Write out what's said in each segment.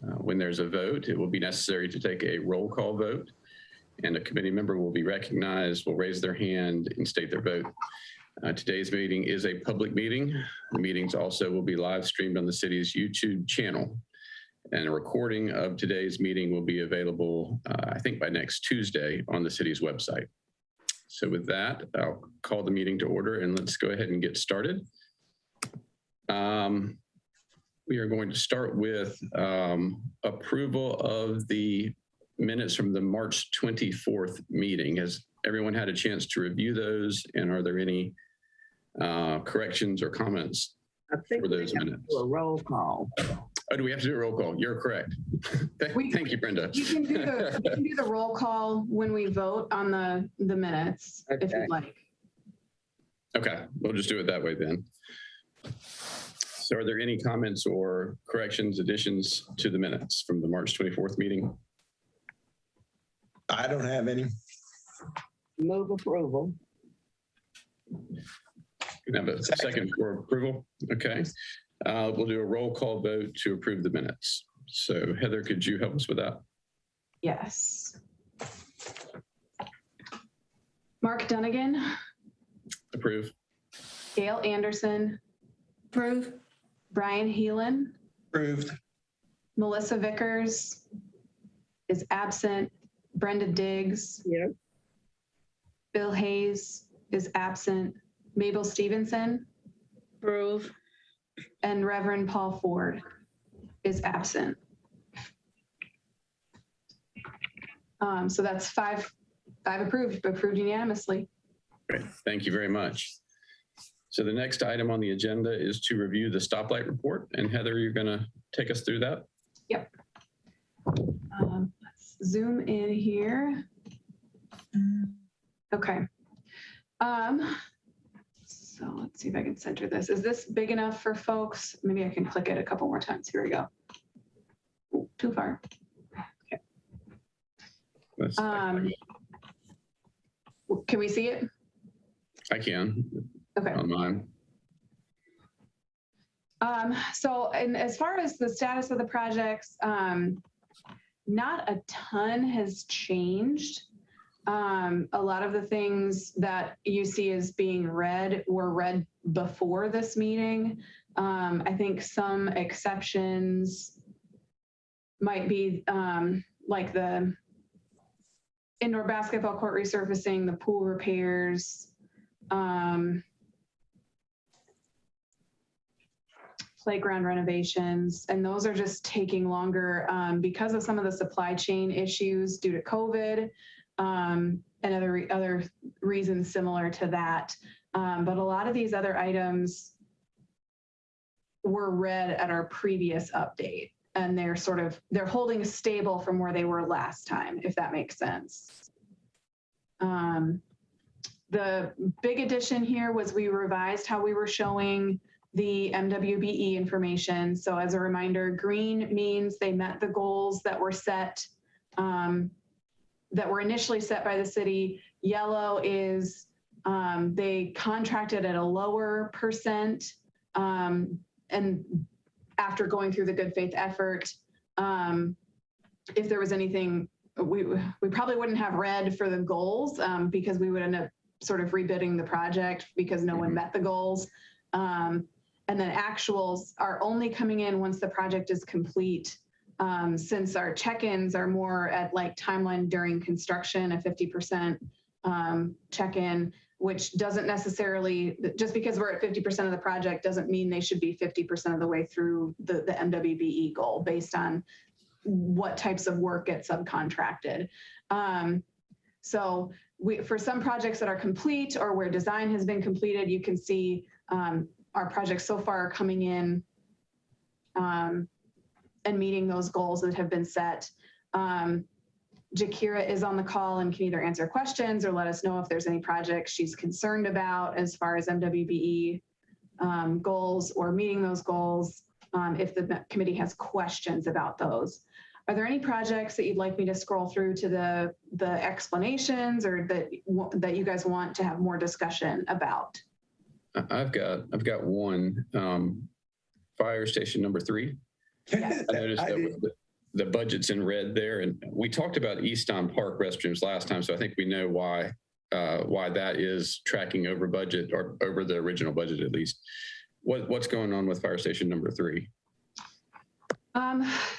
When there's a vote, it will be necessary to take a roll call vote, and a committee member will be recognized, will raise their hand and state their vote. Today's meeting is a public meeting. The meetings also will be live streamed on the city's YouTube channel, and a recording of today's meeting will be available, I think by next Tuesday on the city's website. So with that, I'll call the meeting to order and let's go ahead and get started. We are going to start with approval of the minutes from the March 24th meeting. Has everyone had a chance to review those, and are there any corrections or comments for those minutes? Do a roll call. Oh, do we have to do a roll call? You're correct. Thank you, Brenda. You can do the roll call when we vote on the minutes, if you'd like. Okay, we'll just do it that way then. So are there any comments or corrections, additions to the minutes from the March 24th meeting? I don't have any. Move approval. Can I have a second for approval? Okay. We'll do a roll call vote to approve the minutes. So Heather, could you help us with that? Yes. Mark Dunnigan. Approve. Gail Anderson. Approve. Brian Heelan. Approved. Melissa Vickers is absent. Brenda Diggs. Yes. Bill Hayes is absent. Mabel Stevenson. Approve. And Reverend Paul Ford is absent. So that's five approved unanimously. Great, thank you very much. So the next item on the agenda is to review the stoplight report. And Heather, you're gonna take us through that? Yep. Let's zoom in here. Okay. So let's see if I can center this. Is this big enough for folks? Maybe I can click it a couple more times. Here we go. Ooh, too far. Okay. Can we see it? I can. Okay. On mine. So, and as far as the status of the projects, not a ton has changed. A lot of the things that you see as being read were read before this meeting. I think some exceptions might be like the indoor basketball court resurfacing, the pool repairs, playground renovations, and those are just taking longer because of some of the supply chain issues due to COVID. And other reasons similar to that. But a lot of these other items were read at our previous update, and they're holding stable from where they were last time, if that makes sense. The big addition here was we revised how we were showing the MWBE information. So as a reminder, green means they met the goals that were set, that were initially set by the city. Yellow is they contracted at a lower percent, and after going through the good faith effort, if there was anything, we probably wouldn't have red for the goals because we would end up sort of rebidding the project because no one met the goals. And then actuals are only coming in once the project is complete. Since our check-ins are more at like timeline during construction, a 50% check-in, which doesn't necessarily, just because we're at 50% of the project doesn't mean they should be 50% of the way through the MWBE goal based on what types of work get subcontracted. So for some projects that are complete or where design has been completed, you can see our projects so far are coming in and meeting those goals that have been set. Jakira is on the call and can either answer questions or let us know if there's any projects she's concerned about as far as MWBE goals or meeting those goals, if the committee has questions about those. Are there any projects that you'd like me to scroll through to the explanations, or that you guys want to have more discussion about? I've got one, fire station number 3. Yes. I noticed that the budget's in red there. And we talked about Easton Park restrooms last time, so I think we know why that is tracking over budget, or over the original budget at least. What's going on with fire station number 3?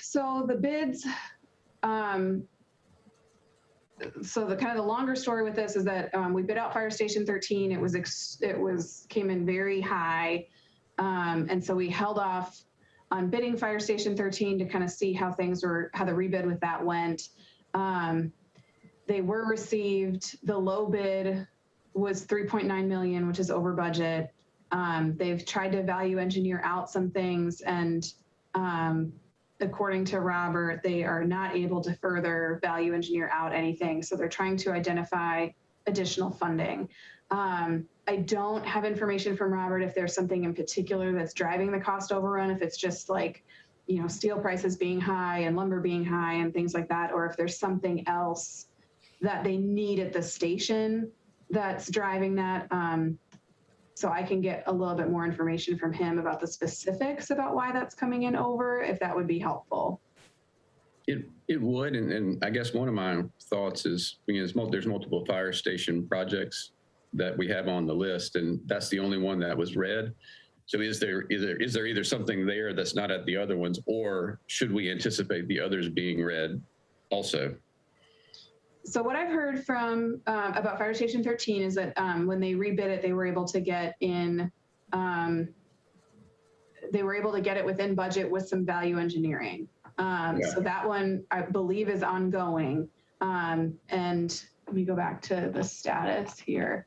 So the bids, so the kind of the longer story with this is that we bid out Fire Station 13. It came in very high, and so we held off on bidding Fire Station 13 to kind of see how the rebid with that went. They were received. The low bid was 3.9 million, which is over budget. They've tried to value engineer out some things, and according to Robert, they are not able to further value engineer out anything. So they're trying to identify additional funding. I don't have information from Robert if there's something in particular that's driving the cost overrun, if it's just like, steel prices being high and lumber being high and things like that, or if there's something else that they need at the station that's driving that. So I can get a little bit more information from him about the specifics about why that's coming in over, if that would be helpful. It would, and I guess one of my thoughts is, there's multiple fire station projects that we have on the list, and that's the only one that was red. So is there either something there that's not at the other ones, or should we anticipate the others being red also? So what I've heard from about Fire Station 13 is that when they rebid it, they were able to get in, it within budget with some value engineering. So that one, I believe, is ongoing. And let me go back to the status here.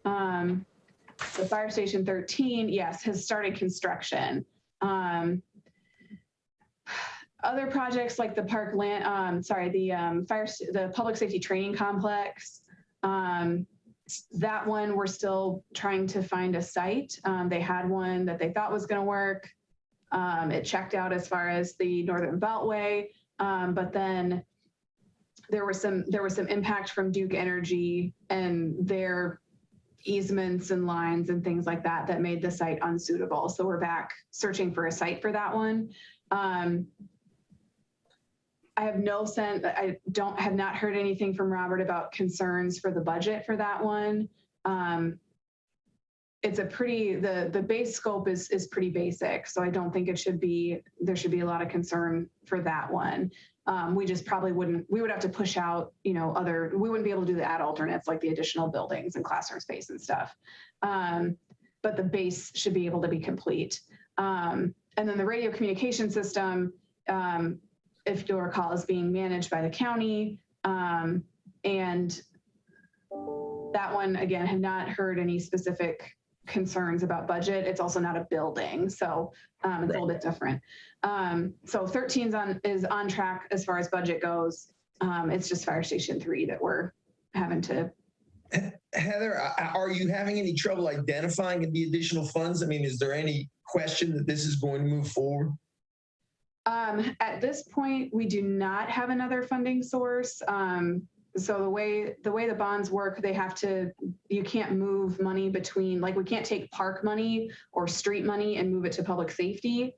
So Fire Station 13, yes, has started construction. Other projects like the the public safety training complex, that one we're still trying to find a site. They had one that they thought was going to work. It checked out as far as the Northern Beltway, but then there was some impact from Duke Energy and their easements and lines and things like that that made the site unsuitable. So we're back searching for a site for that one. I have no sense. I have not heard anything from Robert about concerns for the budget for that one. It's the base scope is pretty basic, so I don't think there should be a lot of concern for that one. We just probably we would have to push out, we wouldn't be able to do the ad alternates like the additional buildings and classroom space and stuff. But the base should be able to be complete. And then the radio communication system, if you'll recall, is being managed by the county. And that one, again, have not heard any specific concerns about budget. It's also not a building, so it's a little bit different. So 13 is on track as far as budget goes. It's just Fire Station 3 that we're having to. Heather, are you having any trouble identifying the additional funds? I mean, is there any question that this is going to move forward? At this point, we do not have another funding source. So the way the bonds work, you can't move money between, like, we can't take park money or street money and move it to public safety.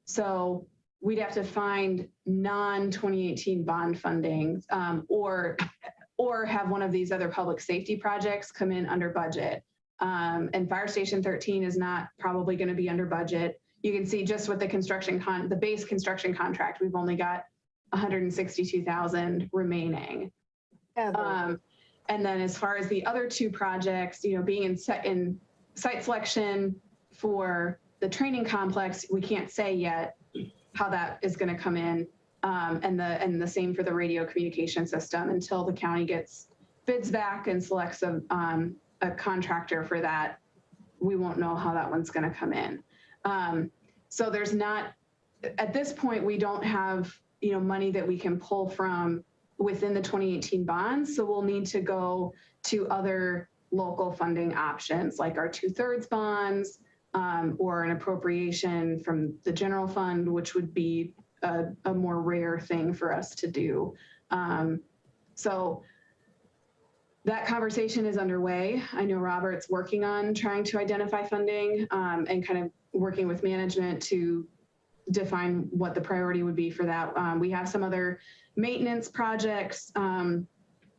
So we'd have to find non-2018 bond funding, or have one of these other public safety projects come in under budget. And Fire Station 13 is not probably going to be under budget. You can see just with the the base construction contract, we've only got 162,000 remaining. And then as far as the other two projects, being in site selection for the training complex, we can't say yet how that is going to come in. And the same for the radio communication system until the county gets bids back and selects a contractor for that. We won't know how that one's going to come in. So there's not, at this point, we don't have, money that we can pull from within the 2018 bonds. So we'll need to go to other local funding options like our 2/3 bonds, or an appropriation from the general fund, which would be a more rare thing for us to do. So that conversation is underway. I know Robert's working on trying to identify funding, and kind of working with management to define what the priority would be for that. We have some other maintenance projects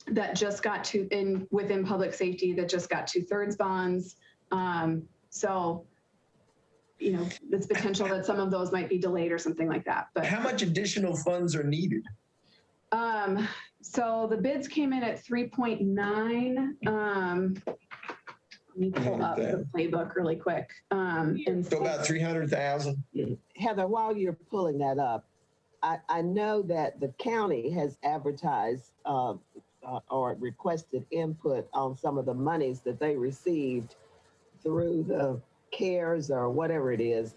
that just got within public safety that just got 2/3 bonds. So, you know, it's potential that some of those might be delayed or something like that. But how much additional funds are needed? So the bids came in at 3.9. Let me pull up the playbook really quick. And So about 300,000. Heather, while you're pulling that up, I know that the county has advertised or requested input on some of the monies that they received through the CARES or whatever it is,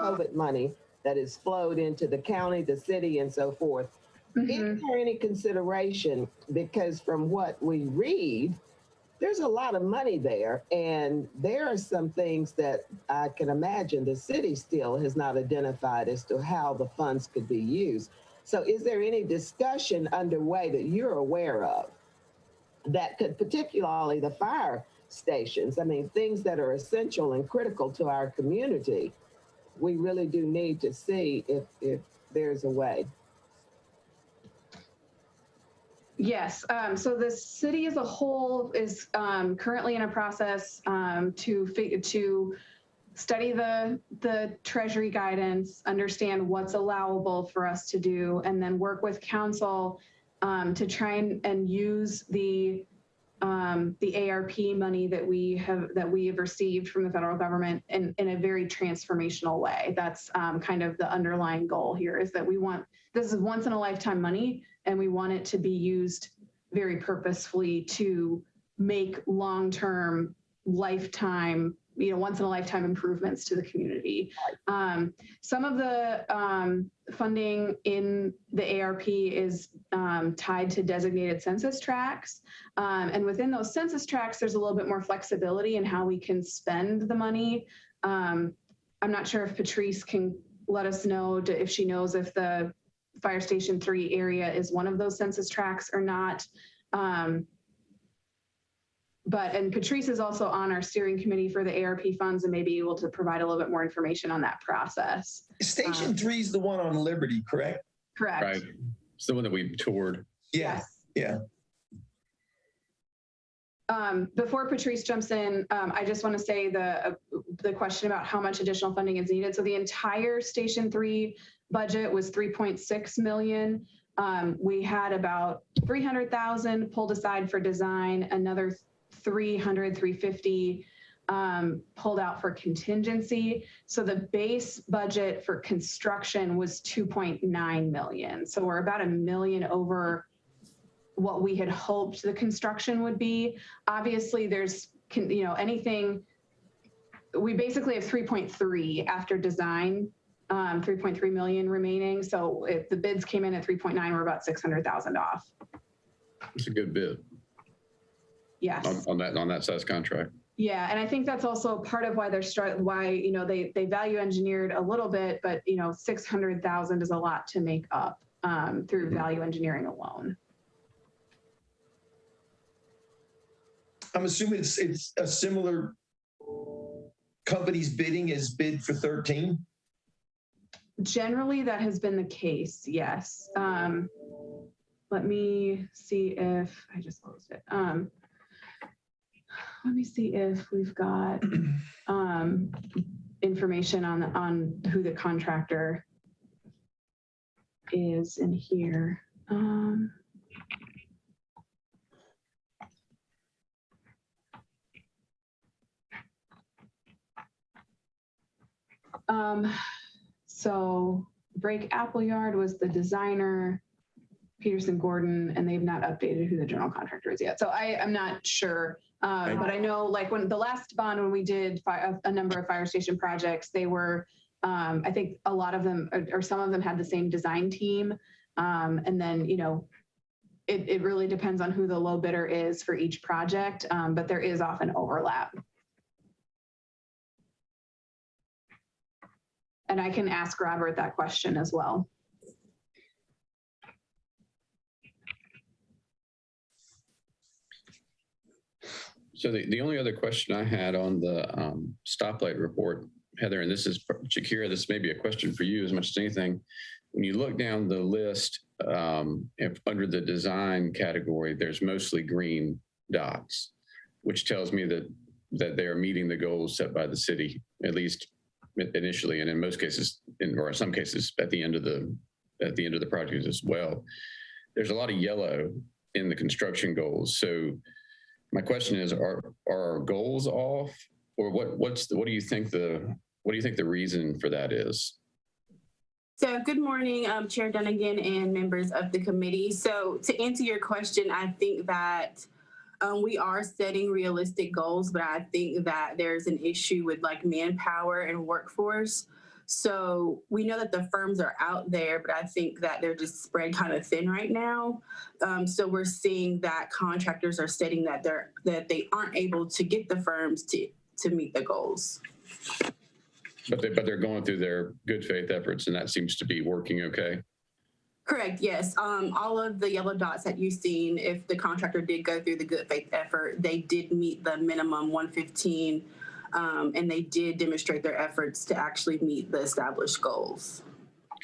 COVID money that is flowed into the county, the city, and so forth. Is there any consideration, because from what we read, there's a lot of money there, and there are some things that I can imagine the city still has not identified as to how the funds could be used. So is there any discussion underway that you're aware of that could, particularly the fire stations, I mean, things that are essential and critical to our community, we really do need to see if there's a way. Yes, so the city as a whole is currently in a process to study the Treasury guidance, understand what's allowable for us to do, and then work with council to try and use the ARP money that we have received from the federal government in a very transformational way. That's kind of the underlying goal here, is that this is once in a lifetime money, and we want it to be used very purposefully to make long-term, lifetime, once in a lifetime improvements to the community. Some of the funding in the ARP is tied to designated census tracts. And within those census tracts, there's a little bit more flexibility in how we can spend the money. I'm not sure if Patrice can let us know if she knows if the Fire Station 3 area is one of those census tracts or not. And Patrice is also on our steering committee for the ARP funds and may be able to provide a little bit more information on that process. Station 3 is the one on Liberty, correct? Correct. Right. It's the one that we toured. Yeah. Yes. Yeah. Before Patrice jumps in, I just want to say the question about how much additional funding is needed. So the entire Station 3 budget was $3.6 million. We had about 300,000 pulled aside for design, another 350 pulled out for contingency. So the base budget for construction was 2.9 million. So we're about $1 million over what we had hoped the construction would be. Obviously there's, anything, we basically have 3.3 after design, 3.3 million remaining. So if the bids came in at 3.9, we're about 600,000 off. It's a good bid. Yes. On that size contract. Yeah, and I think that's also part of why they value engineered a little bit, but 600,000 is a lot to make up through value engineering alone. I'm assuming it's a similar company's bidding as bid for 13. Generally, that has been the case. Yes. Let me see if I just closed it. Let me see if we've got information on who the contractor is in here. So Brake Appleyard was the designer, Peterson Gordon, and they've not updated who the general contractor is yet. So I'm not sure. But I know, like, when the last bond, when we did a number of fire station projects, they were, I think a lot of them, or some of them had the same design team. And then, it really depends on who the low bidder is for each project, but there is often overlap. And I can ask Robert that question as well. So the only other question I had on the stoplight report, Heather, and this is Shakira, this may be a question for you as much as anything. When you look down the list under the design category, there's mostly green dots, which tells me that they are meeting the goals set by the city, at least initially, and in most cases, or in some cases, at the end of the project as well. There's a lot of yellow in the construction goals. So my question is, are our goals off, or what do you think the reason for that is? So good morning, Chair Dunnigan and members of the committee. So to answer your question, I think that we are setting realistic goals, but I think that there's an issue with like manpower and workforce. So we know that the firms are out there, but I think that they're just spread kind of thin right now. So we're seeing that contractors are stating that they aren't able to get the firms to meet the goals. But they're going through their good faith efforts, and that seems to be working okay. Correct, yes. All of the yellow dots that you've seen, if the contractor did go through the good faith effort, they did meet the minimum 115, and they did demonstrate their efforts to actually meet the established goals.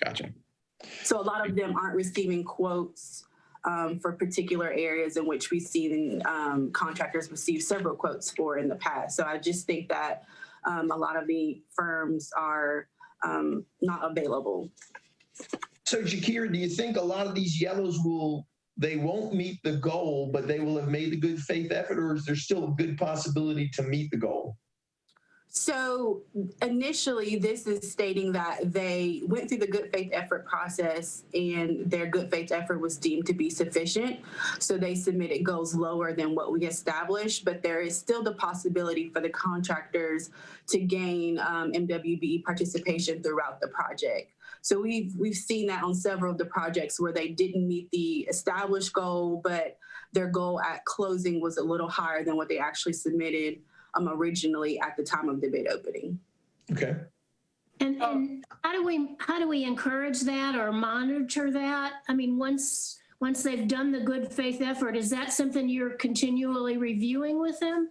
Gotcha. So a lot of them aren't receiving quotes for particular areas in which we've seen contractors receive several quotes for in the past. So I just think that a lot of the firms are not available. So Shakira, do you think a lot of these yellows they won't meet the goal, but they will have made the good faith effort, or is there still a good possibility to meet the goal? So initially, this is stating that they went through the good faith effort process and their good faith effort was deemed to be sufficient. So they submitted goals lower than what we established, but there is still the possibility for the contractors to gain MWBE participation throughout the project. So we've seen that on several of the projects where they didn't meet the established goal, but their goal at closing was a little higher than what they actually submitted originally at the time of the bid opening. Okay. And how do we encourage that or monitor that? I mean, once they've done the good faith effort, is that something you're continually reviewing with them?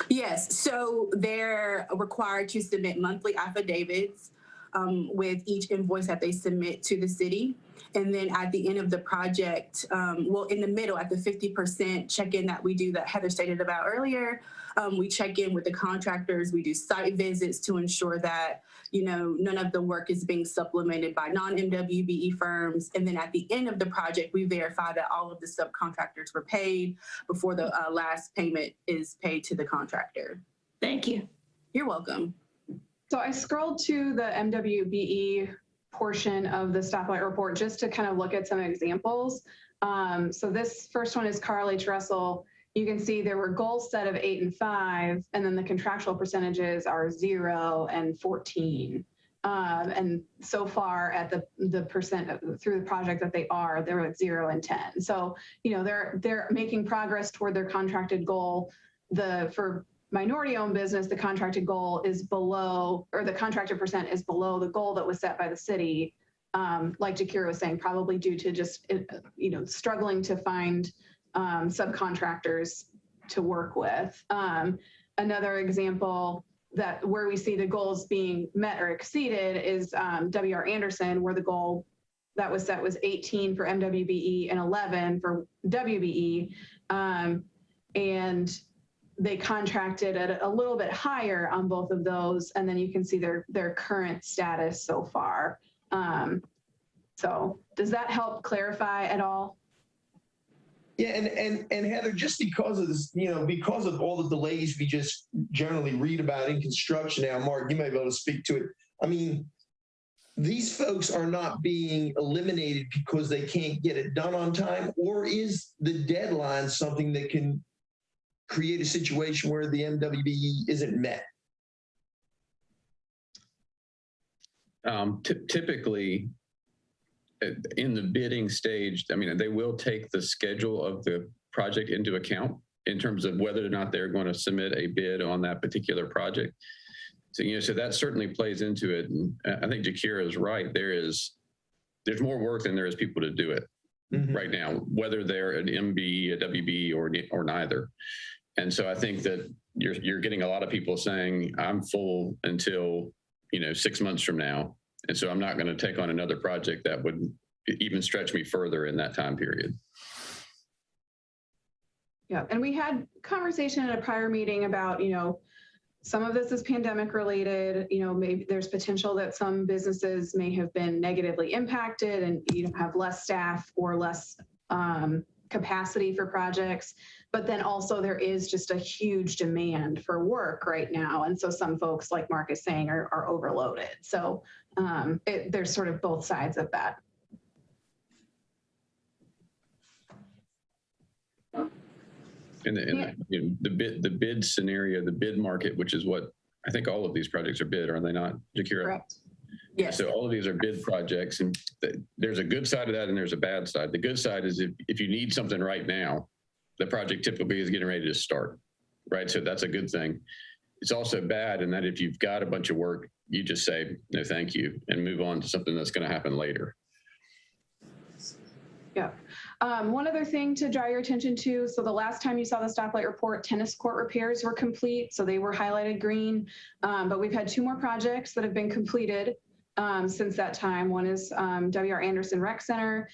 Yes, so they're required to submit monthly affidavits with each invoice that they submit to the city. And then at the end of the project, well, in the middle, at the 50% check-in that we do that Heather stated about earlier, we check in with the contractors. We do site visits to ensure that, you know, none of the work is being supplemented by non-MWBE firms. And then at the end of the project, we verify that all of the subcontractors were paid before the last payment is paid to the contractor. Thank you. You're welcome. So I scrolled to the MWBE portion of the stoplight report just to kind of look at some examples. So this first one is Carl H. Russell. You can see there were goals set of 8 and 5, and then the contractual percentages are 0 and 14. And so far at the percent through the project that they're at 0 and 10. So, you know, they're making progress toward their contracted goal. For minority-owned business, the contracted goal is below, or the contracted percent is below the goal that was set by the city. Like Jakira was saying, probably due to just, you know, struggling to find subcontractors to work with. Another example where we see the goals being met or exceeded is W.R. Anderson, where the goal that was set was 18 for MWBE and 11 for WBE. And they contracted at a little bit higher on both of those. And then you can see their current status so far. So does that help clarify at all? Yeah, and Heather, just because of this, you know, because of all the delays we just generally read about in construction now, Mark, you may be able to speak to it. I mean, these folks are not being eliminated because they can't get it done on time, or is the deadline something that can create a situation where the MWBE isn't met? Typically, in the bidding stage, I mean, they will take the schedule of the project into account in terms of whether or not they're going to submit a bid on that particular project. So, you know, so that certainly plays into it. And I think Jakira is right. There's more work than there is people to do it right now, whether they're an MB, a WB, or neither. And so I think that you're getting a lot of people saying, I'm full until, 6 months from now. And so I'm not going to take on another project that would even stretch me further in that time period. Yeah, and we had conversation at a prior meeting about, some of this is pandemic related, maybe there's potential that some businesses may have been negatively impacted and, have less staff or less capacity for projects. But then also there is just a huge demand for work right now. And so some folks, like Mark is saying, are overloaded. So there's sort of both sides of that. And the bid scenario, the bid market, which is what I think all of these projects are bid, are they not, Jakira? Correct. Yes. So all of these are bid projects, and there's a good side of that and there's a bad side. The good side is if you need something right now, the project typically is getting ready to start, right? So that's a good thing. It's also bad in that if you've got a bunch of work, you just say, no, thank you, and move on to something that's going to happen later. Yeah. One other thing to draw your attention to, so the last time you saw the stoplight report, tennis court repairs were complete, so they were highlighted green, but we've had 2 more projects that have been completed since that time. One is W.R. Anderson Rec Center,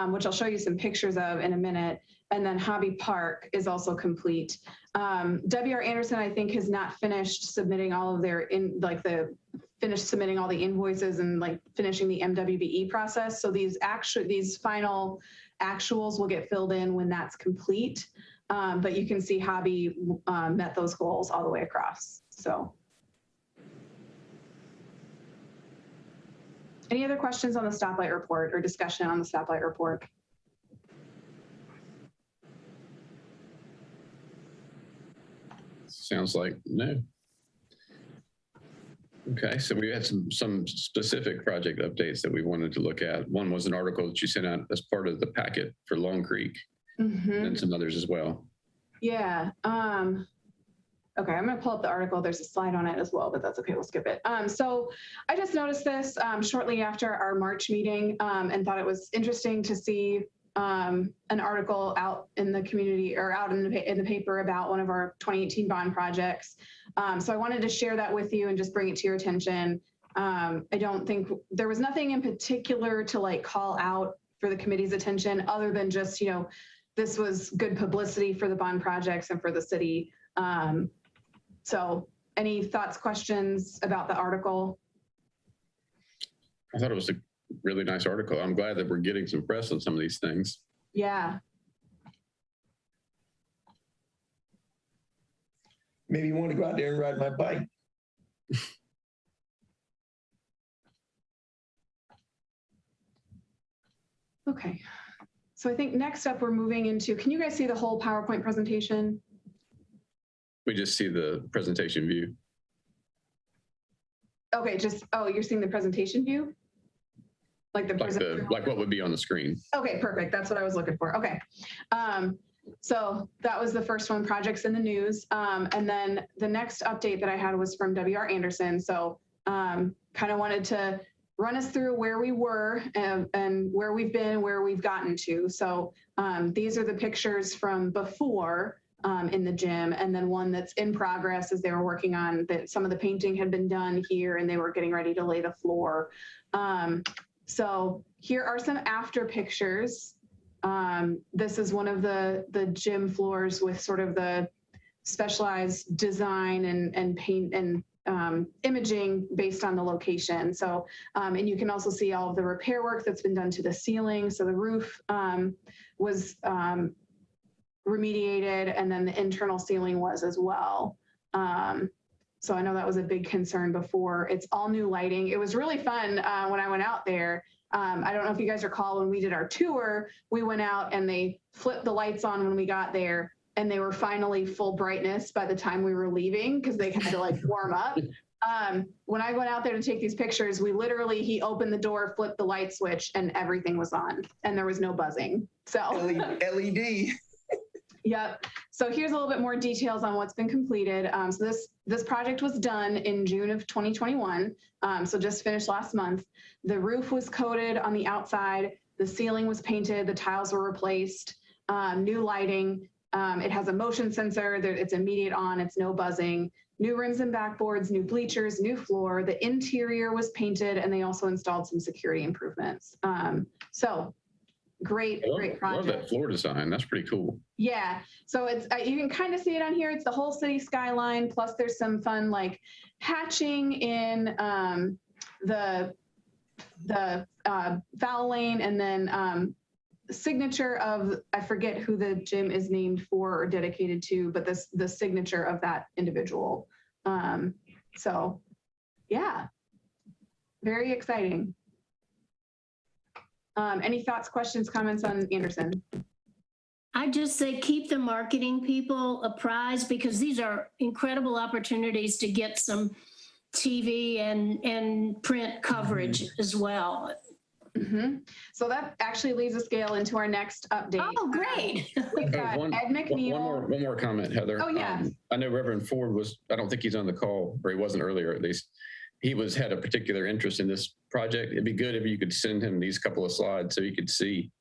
which I'll show you some pictures of in a minute, and then Hobby Park is also complete. W.R. Anderson, I think, has not finished submitting all of their submitting all the invoices and finishing the MWBE process. So these final actuals will get filled in when that's complete. But you can see Hobby met those goals all the way across. So. Any other questions on the stoplight report or discussion on the stoplight report? Sounds like no. Okay, so we had some specific project updates that we wanted to look at. One was an article that you sent out as part of the packet for Long Creek, and some others as well. Yeah. Okay, I'm going to pull up the article. There's a slide on it as well, but that's okay. We'll skip it. So I just noticed this shortly after our March meeting and thought it was interesting to see an article out in the community or out in the paper about one of our 2018 bond projects. So I wanted to share that with you and just bring it to your attention. I don't think there was nothing in particular to call out for the committee's attention other than just, this was good publicity for the bond projects and for the city. So any thoughts, questions about the article? I thought it was a really nice article. I'm glad that we're getting some press on some of these things. Yeah. Maybe you want to go out there and ride my bike. Okay. So I think next up we're moving into, can you guys see the whole PowerPoint presentation? We just see the presentation view. Okay, you're seeing the presentation view? Like what would be on the screen. Okay, perfect. That's what I was looking for. Okay. So that was the first one, projects in the news. And then the next update that I had was from W.R. Anderson. So kind of wanted to run us through where we were and where we've been, where we've gotten to. So these are the pictures from before in the gym, and then one that's in progress as they were working on that. Some of the painting had been done here and they were getting ready to lay the floor. So here are some after pictures. This is one of the gym floors with sort of the specialized design and paint and imaging based on the location. So, and you can also see all of the repair work that's been done to the ceiling. So the roof was remediated, and then the internal ceiling was as well. So I know that was a big concern before. It's all new lighting. It was really fun when I went out there. I don't know if you guys recall when we did our tour, we went out and they flipped the lights on when we got there, and they were finally full brightness by the time we were leaving because they had to warm up. When I went out there to take these pictures, he opened the door, flipped the light switch, and everything was on, and there was no buzzing. So LED. Yep. So here's a little bit more details on what's been completed. So this project was done in June of 2021. So just finished last month. The roof was coated on the outside. The ceiling was painted. The tiles were replaced. New lighting. It has a motion sensor. It's immediate on. It's no buzzing. New rims and backboards, new bleachers, new floor. The interior was painted, and they also installed some security improvements. So great project. I love that floor design. That's pretty cool. Yeah. So it's you can kind of see it on here. It's the whole city skyline. Plus, there's some fun like hatching in the foul lane, and then signature of, I forget who the gym is named for or dedicated to, but the signature of that individual. So yeah, very exciting. Any thoughts, questions, comments on Anderson? I just say keep the marketing people apprised, because these are incredible opportunities to get some TV and print coverage as well. Mm-hmm. So that actually leads us, Gail, into our next update. Oh, great. We've got Ed McNeil. One more comment, Heather. Oh, yeah. I know Reverend Ford I don't think he's on the call, or he wasn't earlier at least. He had a particular interest in this project. It'd be good if you could send him these couple of slides so he could see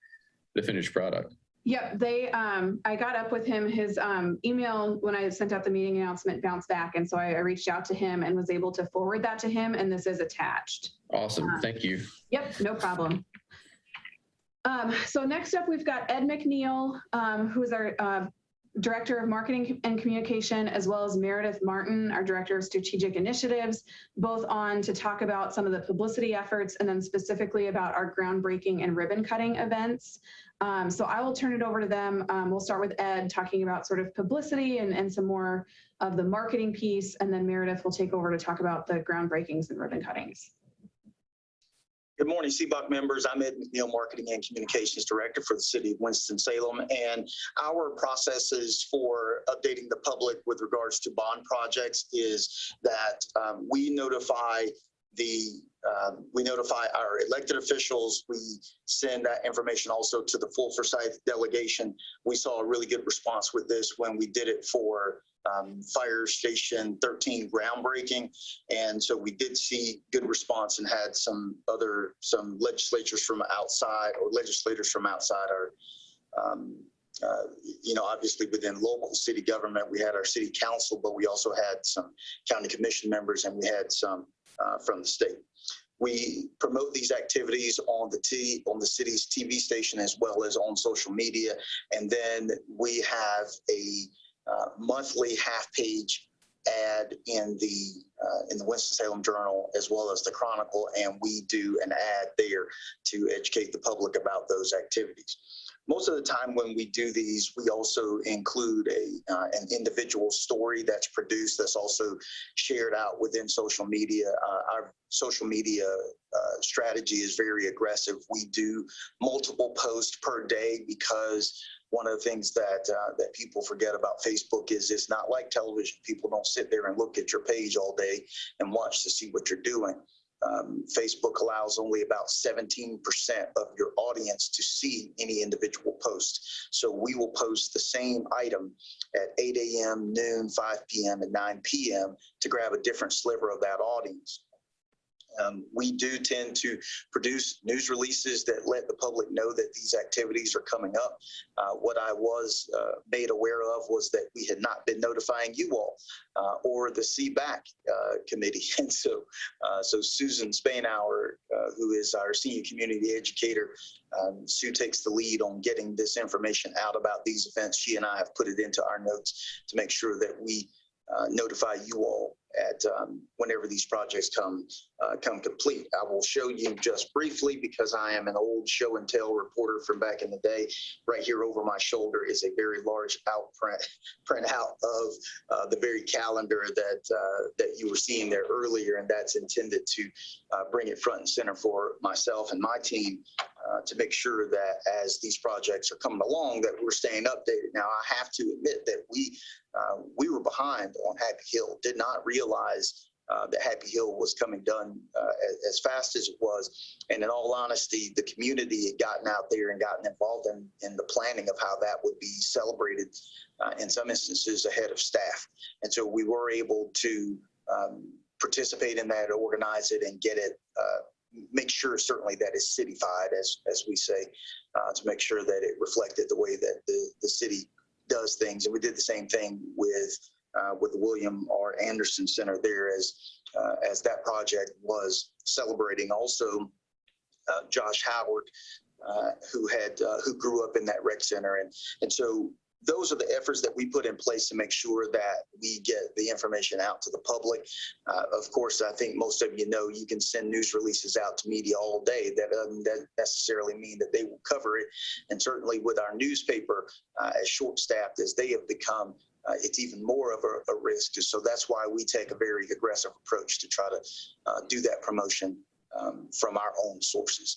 the finished product. Yep, I got up with him. His email, when I sent out the meeting announcement, bounced back. And so I reached out to him and was able to forward that to him. And this is attached. Awesome. Thank you. Yep, no problem. So next up, we've got Ed McNeil, who is our Director of Marketing and Communication, as well as Meredith Martin, our Director of Strategic Initiatives, both on to talk about some of the publicity efforts and then specifically about our groundbreaking and ribbon cutting events. So I will turn it over to them. We'll start with Ed talking about sort of publicity and some more of the marketing piece, and then Meredith will take over to talk about the groundbreakings and ribbon cuttings. Good morning, CBOC members. I'm Ed McNeil, Marketing and Communications Director for the City of Winston-Salem, and our processes for updating the public with regards to bond projects is that we notify our elected officials. We send that information also to the full Forsyth delegation. We saw a really good response with this when we did it for Fire Station 13 groundbreaking. And so we did see good response and had some legislators from outside our, obviously within local city government. We had our city council, but we also had some county commission members, and we had some from the state. We promote these activities on the city's TV station as well as on social media. And then we have a monthly half-page ad in the Winston-Salem Journal as well as the Chronicle, and we do an ad there to educate the public about those activities. Most of the time when we do these, we also include an individual story that's produced that's also shared out within social media. Our social media strategy is very aggressive. We do multiple posts per day because one of the things that people forget about Facebook is it's not like television. People don't sit there and look at your page all day and watch to see what you're doing. Facebook allows only about 17% of your audience to see any individual post. So we will post the same item at 8 a.m., noon, 5 p.m., and 9 p.m. to grab a different sliver of that audience. We do tend to produce news releases that let the public know that these activities are coming up. What I was made aware of was that we had not been notifying you all or the CBAC committee. And so Susan Spainhour, who is our senior community educator, Sue takes the lead on getting this information out about these events. She and I have put it into our notes to make sure that we notify you all at whenever these projects come complete. I will show you just briefly, because I am an old show and tell reporter from back in the day. Right here over my shoulder is a very large printout of the very calendar that you were seeing there earlier, and that's intended to bring it front and center for myself and my team to make sure that as these projects are coming along, that we're staying updated. Now, I have to admit that we were behind on Happy Hill, did not realize that Happy Hill was coming done as fast as it was. And in all honesty, the community had gotten out there and gotten involved in the planning of how that would be celebrated in some instances ahead of staff. And so we were able to participate in that, organize it, and get it, make sure certainly that it's cityfied, as we say, to make sure that it reflected the way that the city does things. And we did the same thing with the William R. Anderson Center there as that project was celebrating. Also, Josh Howard, who grew up in that rec center. And so those are the efforts that we put in place to make sure that we get the information out to the public. Of course, I think most of you know you can send news releases out to media all day. That doesn't necessarily mean that they will cover it. And certainly with our newspaper, as short-staffed as they have become, it's even more of a risk. So that's why we take a very aggressive approach to try to do that promotion from our own sources.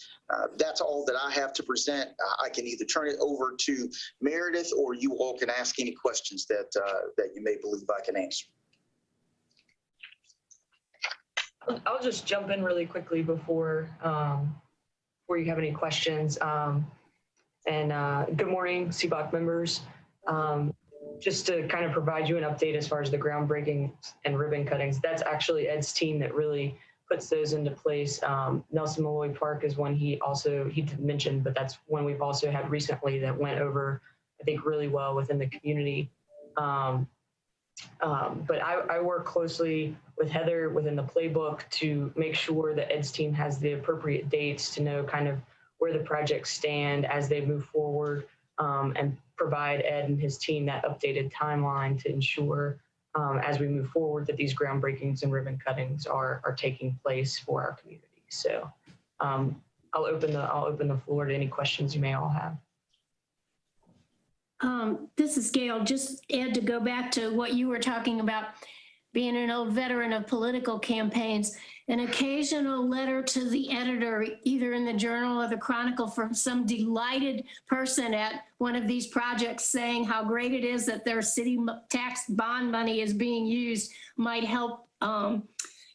That's all that I have to present. I can either turn it over to Meredith, or you all can ask any questions that you may believe I can answer. I'll just jump in really quickly before you have any questions. Good morning, CBOC members. Just to kind of provide you an update as far as the groundbreaking and ribbon cuttings, that's actually Ed's team that really puts those into place. Nelson Malloy Park is one he didn't mention, but that's one we've also had recently that went over, I think, really well within the community. But I work closely with Heather within the playbook to make sure that Ed's team has the appropriate dates to know kind of where the projects stand as they move forward, and provide Ed and his team that updated timeline to ensure as we move forward that these groundbreakings and ribbon cuttings are taking place for our community. So I'll open the floor to any questions you may all have. This is Gail. Just Ed, to go back to what you were talking about, being an old veteran of political campaigns, an occasional letter to the editor, either in the Journal or the Chronicle, from some delighted person at one of these projects saying how great it is that their city tax bond money is being used might help.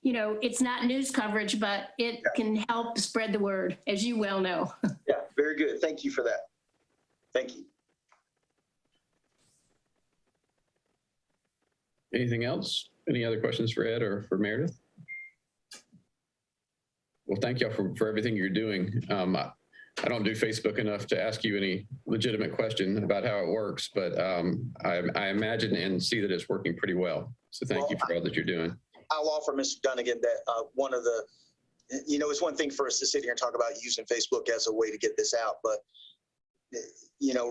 It's not news coverage, but it can help spread the word, as you well know. Yeah, very good. Thank you for that. Thank you. Anything else? Any other questions for Ed or for Meredith? Well, thank y'all for everything you're doing. I don't do Facebook enough to ask you any legitimate question about how it works, but I imagine and see that it's working pretty well. So thank you for all that you're doing. I'll offer Mr. Dunnigan that one of the, it's one thing for us to sit here and talk about using Facebook as a way to get this out, but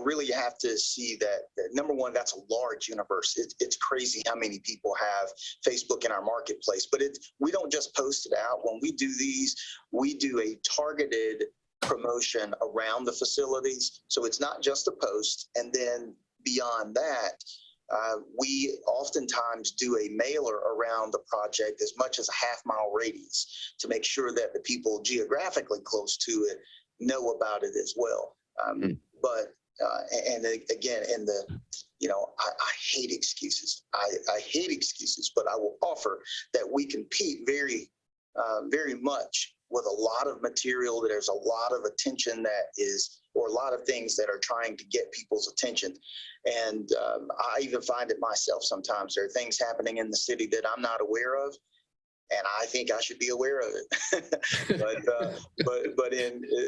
really you have to see that number one, that's a large universe. It's crazy how many people have Facebook in our marketplace, but we don't just post it out. When we do these, we do a targeted promotion around the facilities. So it's not just a post. And then beyond that, we oftentimes do a mailer around the project as much as a half-mile radius to make sure that the people geographically close to it know about it as well. But and again, I hate excuses. I hate excuses, but I will offer that we compete very much with a lot of material. There's a lot of attention or a lot of things that are trying to get people's attention. And I even find it myself sometimes. There are things happening in the city that I'm not aware of, and I think I should be aware of it. but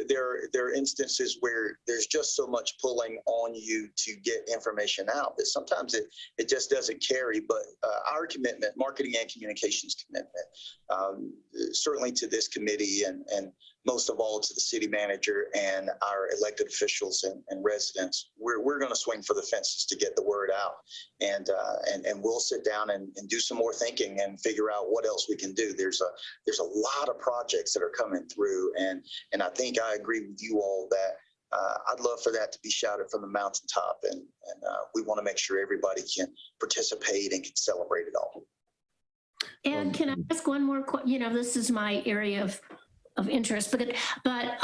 there are instances where there's just so much pulling on you to get information out that sometimes it just doesn't carry. But our commitment, marketing and communications commitment, certainly to this committee and most of all to the city manager and our elected officials and residents, we're going to swing for the fences to get the word out. And we'll sit down and do some more thinking and figure out what else we can do. There's a lot of projects that are coming through, and I think I agree with you all that I'd love for that to be shouted from the mountaintop, and we want to make sure everybody can participate and can celebrate it all. And can I ask one more question? This is my area of interest, but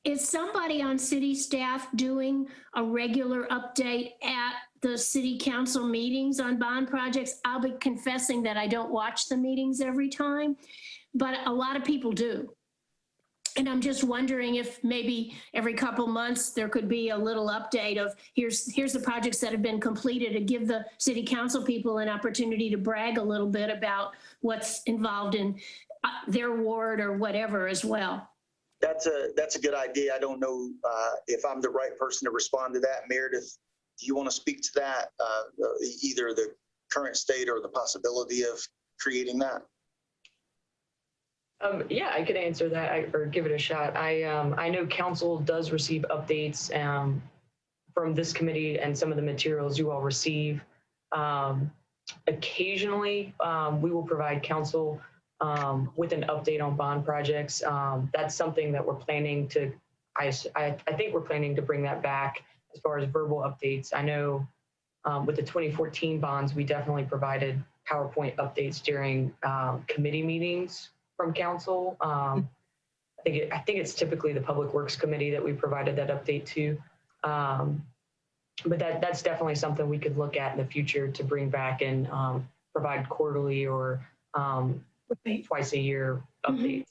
is somebody on city staff doing a regular update at the city council meetings on bond projects? I'll be confessing that I don't watch the meetings every time, but a lot of people do. And I'm just wondering if maybe every couple months there could be a little update of here's the projects that have been completed, to give the city council people an opportunity to brag a little bit about what's involved in their ward or whatever as well. That's a good idea. I don't know if I'm the right person to respond to that. Meredith, Do you want to speak to that, either the current state or the possibility of creating that? Yeah, I could answer that or give it a shot. I know council does receive updates from this committee and some of the materials you all receive. Occasionally, we will provide council with an update on bond projects. That's something that we're planning to, I think we're planning to bring that back as far as verbal updates. I know with the 2014 bonds, we definitely provided PowerPoint updates during committee meetings from council. I think it's typically the Public Works Committee that we provided that update to. But that's definitely something we could look at in the future to bring back and provide quarterly or twice a year updates.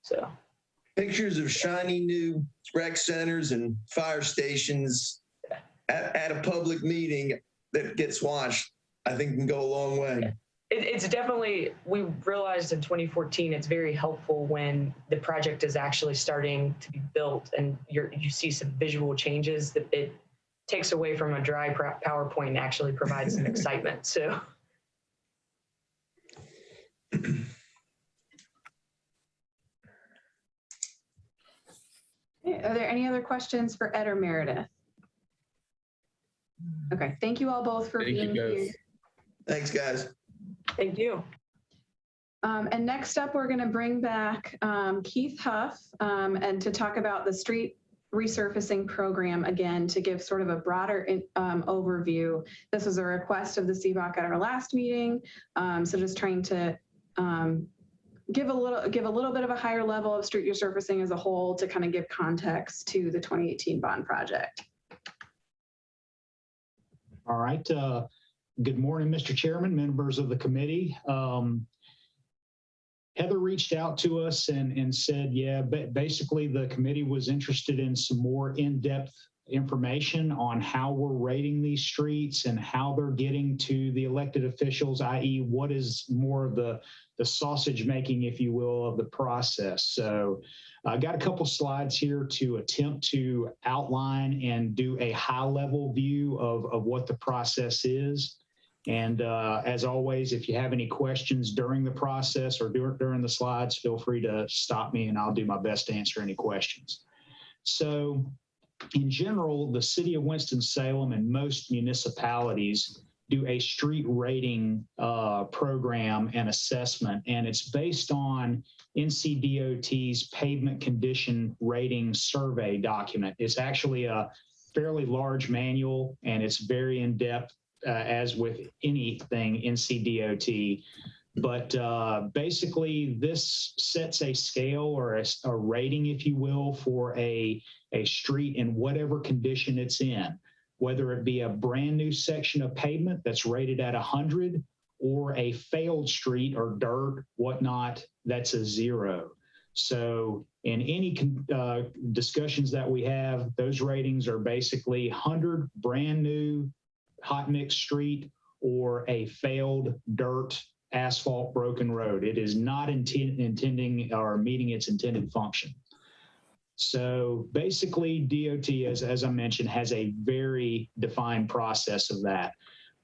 So Pictures of shiny new rec centers and fire stations at a public meeting that gets watched, I think can go a long way. It's definitely, we realized in 2014, it's very helpful when the project is actually starting to be built and you see some visual changes, that it takes away from a dry PowerPoint and actually provides some excitement. So. Are there any other questions for Ed or Meredith? Okay, thank you all both for being here. Thanks, guys. Thank you. And next up, we're going to bring back Keith Huff and to talk about the street resurfacing program again, to give sort of a broader overview. This was a request of the CBOC at our last meeting. So just trying to give a little bit of a higher level of street resurfacing as a whole to kind of give context to the 2018 bond project. All right. Good morning, Mr. Chairman, members of the committee. Heather reached out to us and said, yeah, basically the committee was interested in some more in-depth information on how we're rating these streets and how they're getting to the elected officials, i.e. what is more of the sausage making, if you will, of the process. So I got a couple slides here to attempt to outline and do a high level view of what the process is. And as always, if you have any questions during the process or during the slides, feel free to stop me and I'll do my best to answer any questions. So in general, the city of Winston-Salem and most municipalities do a street rating program and assessment, and it's based on NCDOT's pavement condition rating survey document. It's actually a fairly large manual and it's very in-depth, as with anything NCDOT. But basically this sets a scale or a rating, if you will, for a street in whatever condition it's in, whether it be a brand new section of pavement that's rated at 100 or a failed street or dirt, whatnot, that's a 0. So in any discussions that we have, those ratings are basically 100 brand new hot mix street or a failed dirt asphalt broken road. It is not intending or meeting its intended function. So basically DOT, as I mentioned, has a very defined process of that,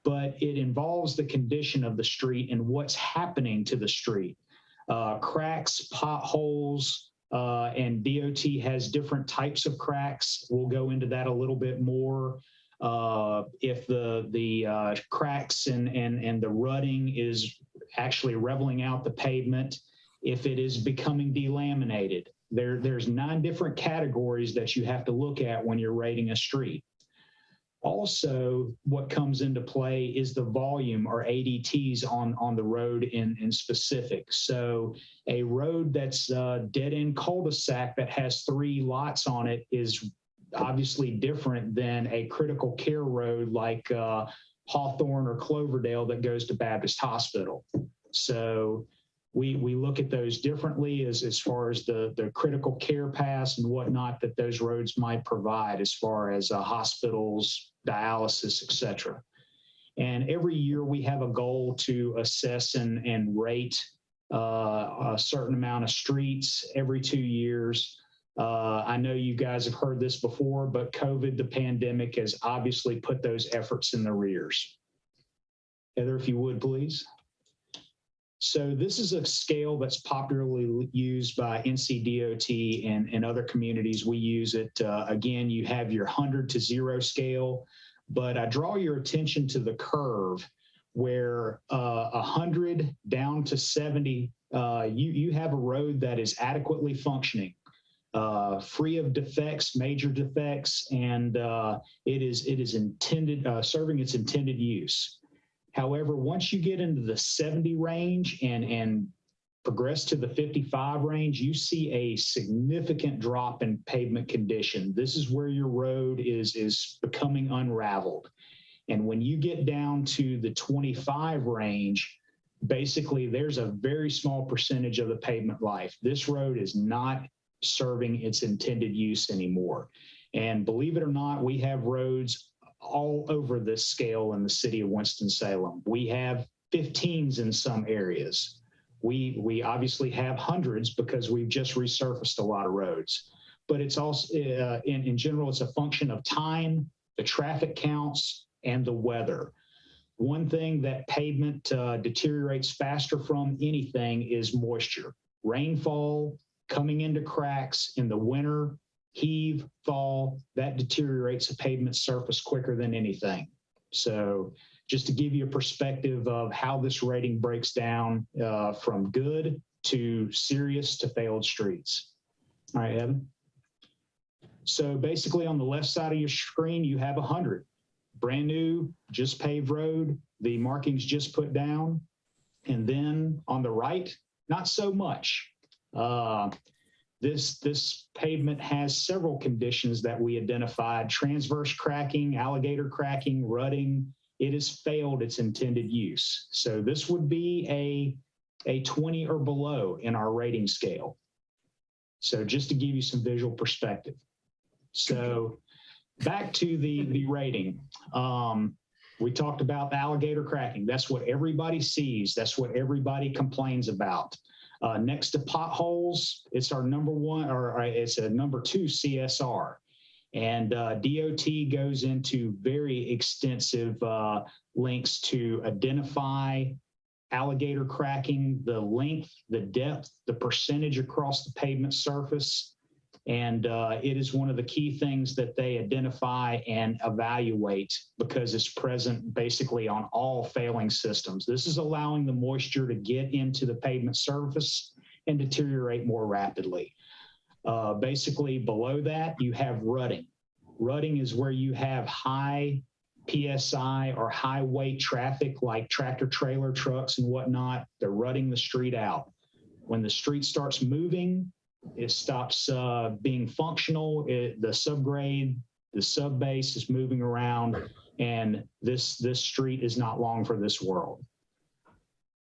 but it involves the condition of the street and what's happening to the street. Cracks, potholes, and DOT has different types of cracks. We'll go into that a little bit more. If the cracks and the rutting is actually leveling out the pavement, if it is becoming delaminated, there's 9 different categories that you have to look at when you're rating a street. Also, what comes into play is the volume or ADTs on the road in specific. So a road that's dead-end cul-de-sac that has 3 lots on it is obviously different than a critical care road like Hawthorne or Cloverdale that goes to Baptist Hospital. So we look at those differently as far as the critical care paths and whatnot that those roads might provide as far as hospitals, dialysis, et cetera. And every year we have a goal to assess and rate a certain amount of streets every 2 years. I know you guys have heard this before, but COVID, the pandemic, has obviously put those efforts in the rears. Heather, if you would, please. So this is a scale that's popularly used by NCDOT and other communities. We use it. Again, you have your 100 to 0 scale, but I draw your attention to the curve where 100 down to 70, you have a road that is adequately functioning, free of defects, major defects, and it is intended, serving its intended use. However, once you get into the 70 range and progress to the 55 range, you see a significant drop in pavement condition. This is where your road is becoming unraveled. And when you get down to the 25 range, basically there's a very small percentage of the pavement life. This road is not serving its intended use anymore. And believe it or not, we have roads all over this scale in the city of Winston-Salem. We have 15s in some areas. We obviously have hundreds because we've just resurfaced a lot of roads. But it's also, in general, it's a function of time, the traffic counts, and the weather. One thing that pavement deteriorates faster from anything is moisture. Rainfall coming into cracks in the winter, heave, fall, that deteriorates a pavement surface quicker than anything. So just to give you a perspective of how this rating breaks down from good to serious to failed streets. All right, Evan. So basically on the left side of your screen, you have 100. Brand new, just paved road, the markings just put down. And then on the right, not so much. This pavement has several conditions that we identified: transverse cracking, alligator cracking, rutting. It has failed its intended use. So this would be a 20 or below in our rating scale. So just to give you some visual perspective. So back to the rating. We talked about the alligator cracking. That's what everybody sees. That's what everybody complains about. Next to potholes, it's our number one, or it's a number 2 CSR. And DOT goes into very extensive links to identify alligator cracking, the length, the depth, the percentage across the pavement surface. And it is one of the key things that they identify and evaluate because it's present basically on all failing systems. This is allowing the moisture to get into the pavement surface and deteriorate more rapidly. Basically below that, you have rutting. Rutting is where you have high PSI or high weight traffic like tractor trailer trucks and whatnot. They're rutting the street out. When the street starts moving, it stops being functional. The subgrade, the subbase is moving around, and this street is not long for this world.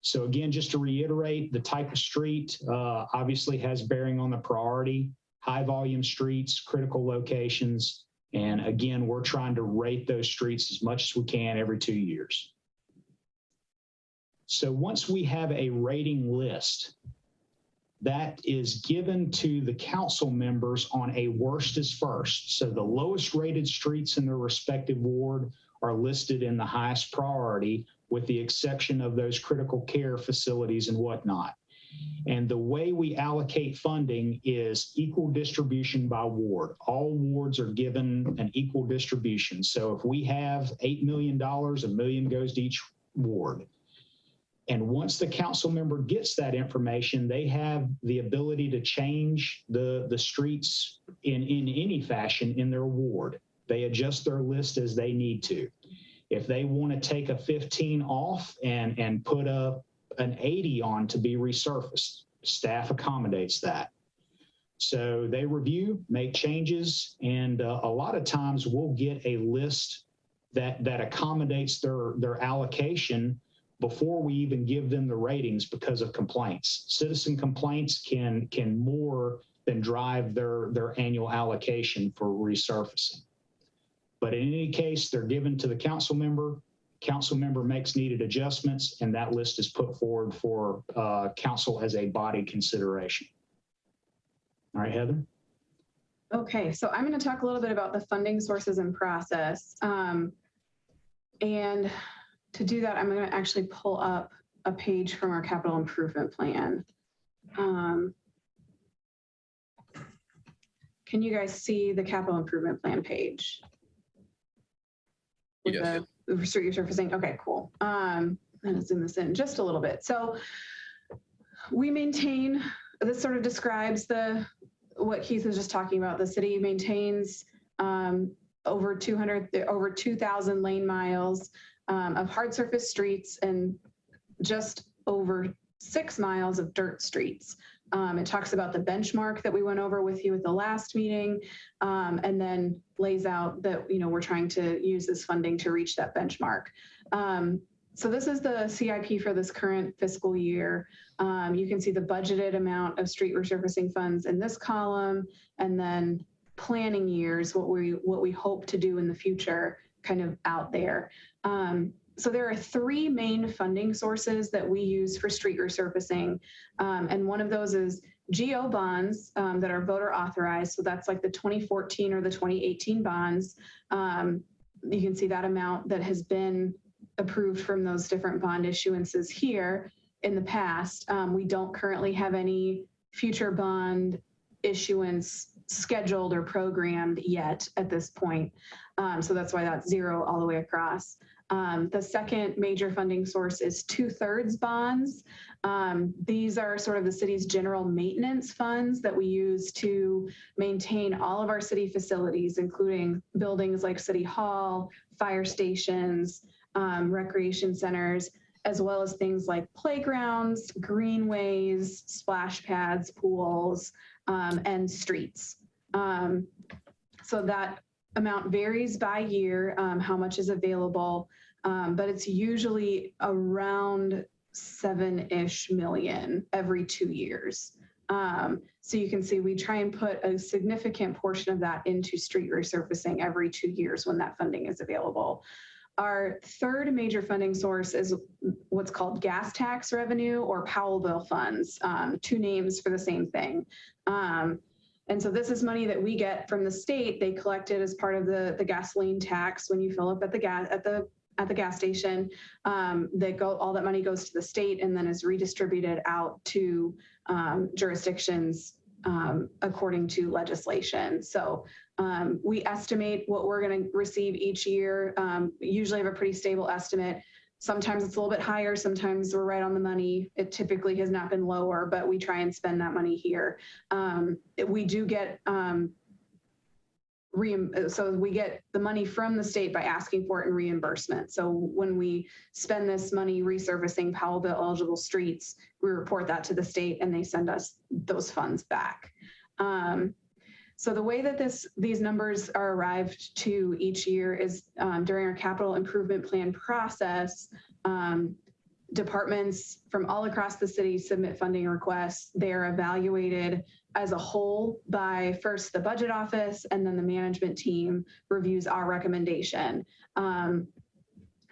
So again, just to reiterate, the type of street obviously has bearing on the priority, high volume streets, critical locations. And again, we're trying to rate those streets as much as we can every 2 years. So once we have a rating list, that is given to the council members on a worst is first. So the lowest rated streets in their respective ward are listed in the highest priority, with the exception of those critical care facilities and whatnot. And the way we allocate funding is equal distribution by ward. All wards are given an equal distribution. So if we have $8 million, $1 million goes to each ward. And once the council member gets that information, they have the ability to change the streets in any fashion in their ward. They adjust their list as they need to. If they want to take a 15 off and put an 80 on to be resurfaced, staff accommodates that. So they review, make changes, and a lot of times we'll get a list that accommodates their allocation before we even give them the ratings because of complaints. Citizen complaints can more than drive their annual allocation for resurfacing. But in any case, they're given to the council member makes needed adjustments, and that list is put forward for council as a body consideration. All right, Heather? Okay, so I'm going to talk a little bit about the funding sources and process. And to do that, I'm going to actually pull up a page from our capital improvement plan. Can you guys see the capital improvement plan page? With Yes. the street resurfacing? Okay, cool. I'm gonna zoom this in just a little bit. So we maintain, this sort of describes what Keith was just talking about. The city maintains over 2,000 lane miles of hard surface streets and just over 6 miles of dirt streets. It talks about the benchmark that we went over with you at the last meeting, and then lays out that, we're trying to use this funding to reach that benchmark. So this is the CIP for this current fiscal year. You can see the budgeted amount of street resurfacing funds in this column, and then planning years, what we hope to do in the future, kind of out there. So there are 3 main funding sources that we use for street resurfacing. And one of those is GO bonds that are voter authorized. So that's like the 2014 or the 2018 bonds. You can see that amount that has been approved from those different bond issuances here in the past. We don't currently have any future bond issuance scheduled or programmed yet at this point. So that's why that's 0 all the way across. The second major funding source is 2/3 bonds. These are sort of the city's general maintenance funds that we use to maintain all of our city facilities, including buildings like City Hall, fire stations, recreation centers, as well as things like playgrounds, greenways, splash pads, pools, and streets. So that amount varies by year, how much is available, but it's usually around 7-ish million every 2 years. So you can see we try and put a significant portion of that into street resurfacing every 2 years when that funding is available. Our third major funding source is what's called gas tax revenue or Powell bill funds, 2 names for the same thing. And so this is money that we get from the state. They collect it as part of the gasoline tax when you fill up at the gas station. All that money goes to the state and then is redistributed out to jurisdictions according to legislation. So we estimate what we're going to receive each year. Usually have a pretty stable estimate. Sometimes it's a little bit higher. Sometimes we're right on the money. It typically has not been lower, but we try and spend that money here. We do get, so we get the money from the state by asking for it in reimbursement. So when we spend this money resurfacing Powell bill eligible streets, we report that to the state and they send us those funds back. So the way that these numbers are arrived to each year is during our capital improvement plan process, departments from all across the city submit funding requests. They're evaluated as a whole by first the budget office, and then the management team reviews our recommendation.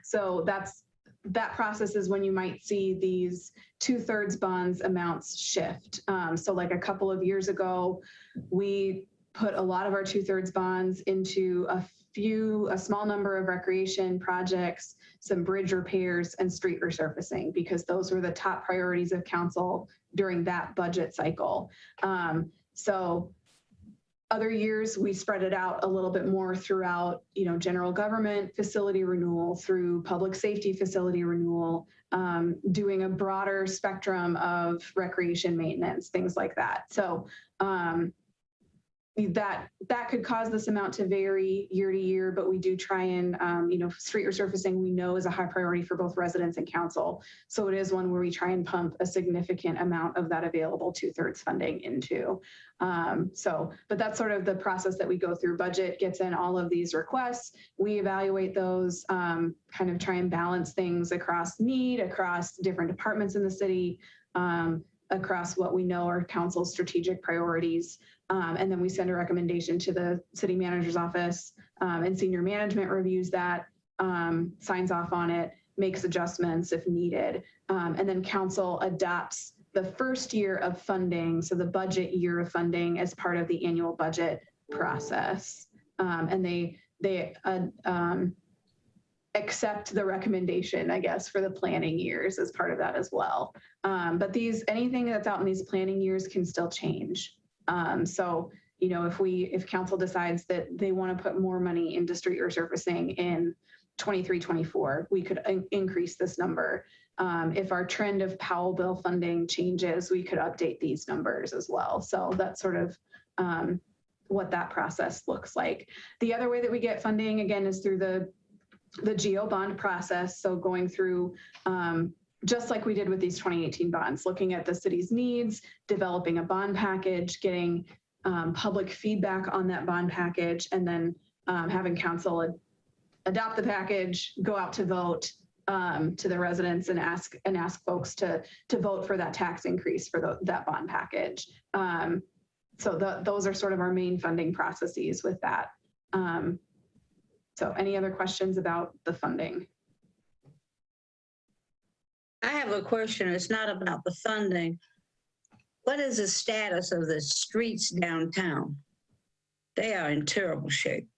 So that process is when you might see these 2/3 bonds amounts shift. So like a couple of years ago, we put a lot of our 2/3 bonds into a small number of recreation projects, some bridge repairs, and street resurfacing, because those were the top priorities of council during that budget cycle. So other years, we spread it out a little bit more throughout, general government facility renewal, through public safety facility renewal, doing a broader spectrum of recreation maintenance, things like that. So that could cause this amount to vary year to year, but we do try and, street resurfacing we know is a high priority for both residents and council. So it is one where we try and pump a significant amount of that available 2/3 funding into. But that's sort of the process that we go through. Budget gets in all of these requests. We evaluate those, kind of try and balance things across need, across different departments in the city, across what we know are council's strategic priorities. And then we send a recommendation to the city manager's office, and senior management reviews that, signs off on it, makes adjustments if needed. And then council adopts the first year of funding, so the budget year of funding, as part of the annual budget process, and they accept the recommendation, I guess, for the planning years as part of that as well. But anything that's out in these planning years can still change. So, you know, if council decides that they want to put more money into street resurfacing in 23-24, we could increase this number. If our trend of Powell bill funding changes, we could update these numbers as well. So that's sort of what that process looks like. The other way that we get funding, again, is through the GO bond process. So going through, just like we did with these 2018 bonds, looking at the city's needs, developing a bond package, getting public feedback on that bond package, and then having council adopt the package, go out to vote to the residents and ask folks to vote for that tax increase for that bond package. So those are sort of our main funding processes with that. So any other questions about the funding? I have a question. It's not about the funding. What is the status of the streets downtown? They are in terrible shape.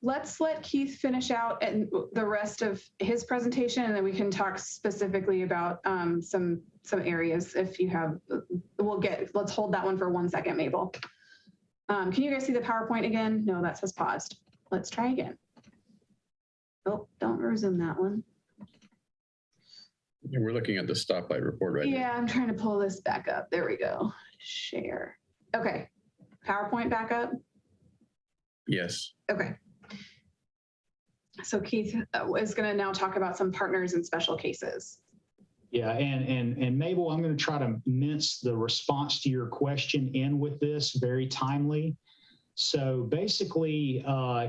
Let's let Keith finish out and the rest of his presentation, and then we can talk specifically about some areas if you have. Let's hold that one for 1 second, Mabel. Can you guys see the PowerPoint again? No, that says paused. Let's try again. Oh, don't resume that one. Yeah, we're looking at the stoplight report right now. Yeah, I'm trying to pull this back up. There we go. Share. Okay. PowerPoint back up. Yes. Okay. So Keith is going to now talk about some partners in special cases. Yeah, and Mabel, I'm going to try to mince the response to your question in with this very timely. So basically,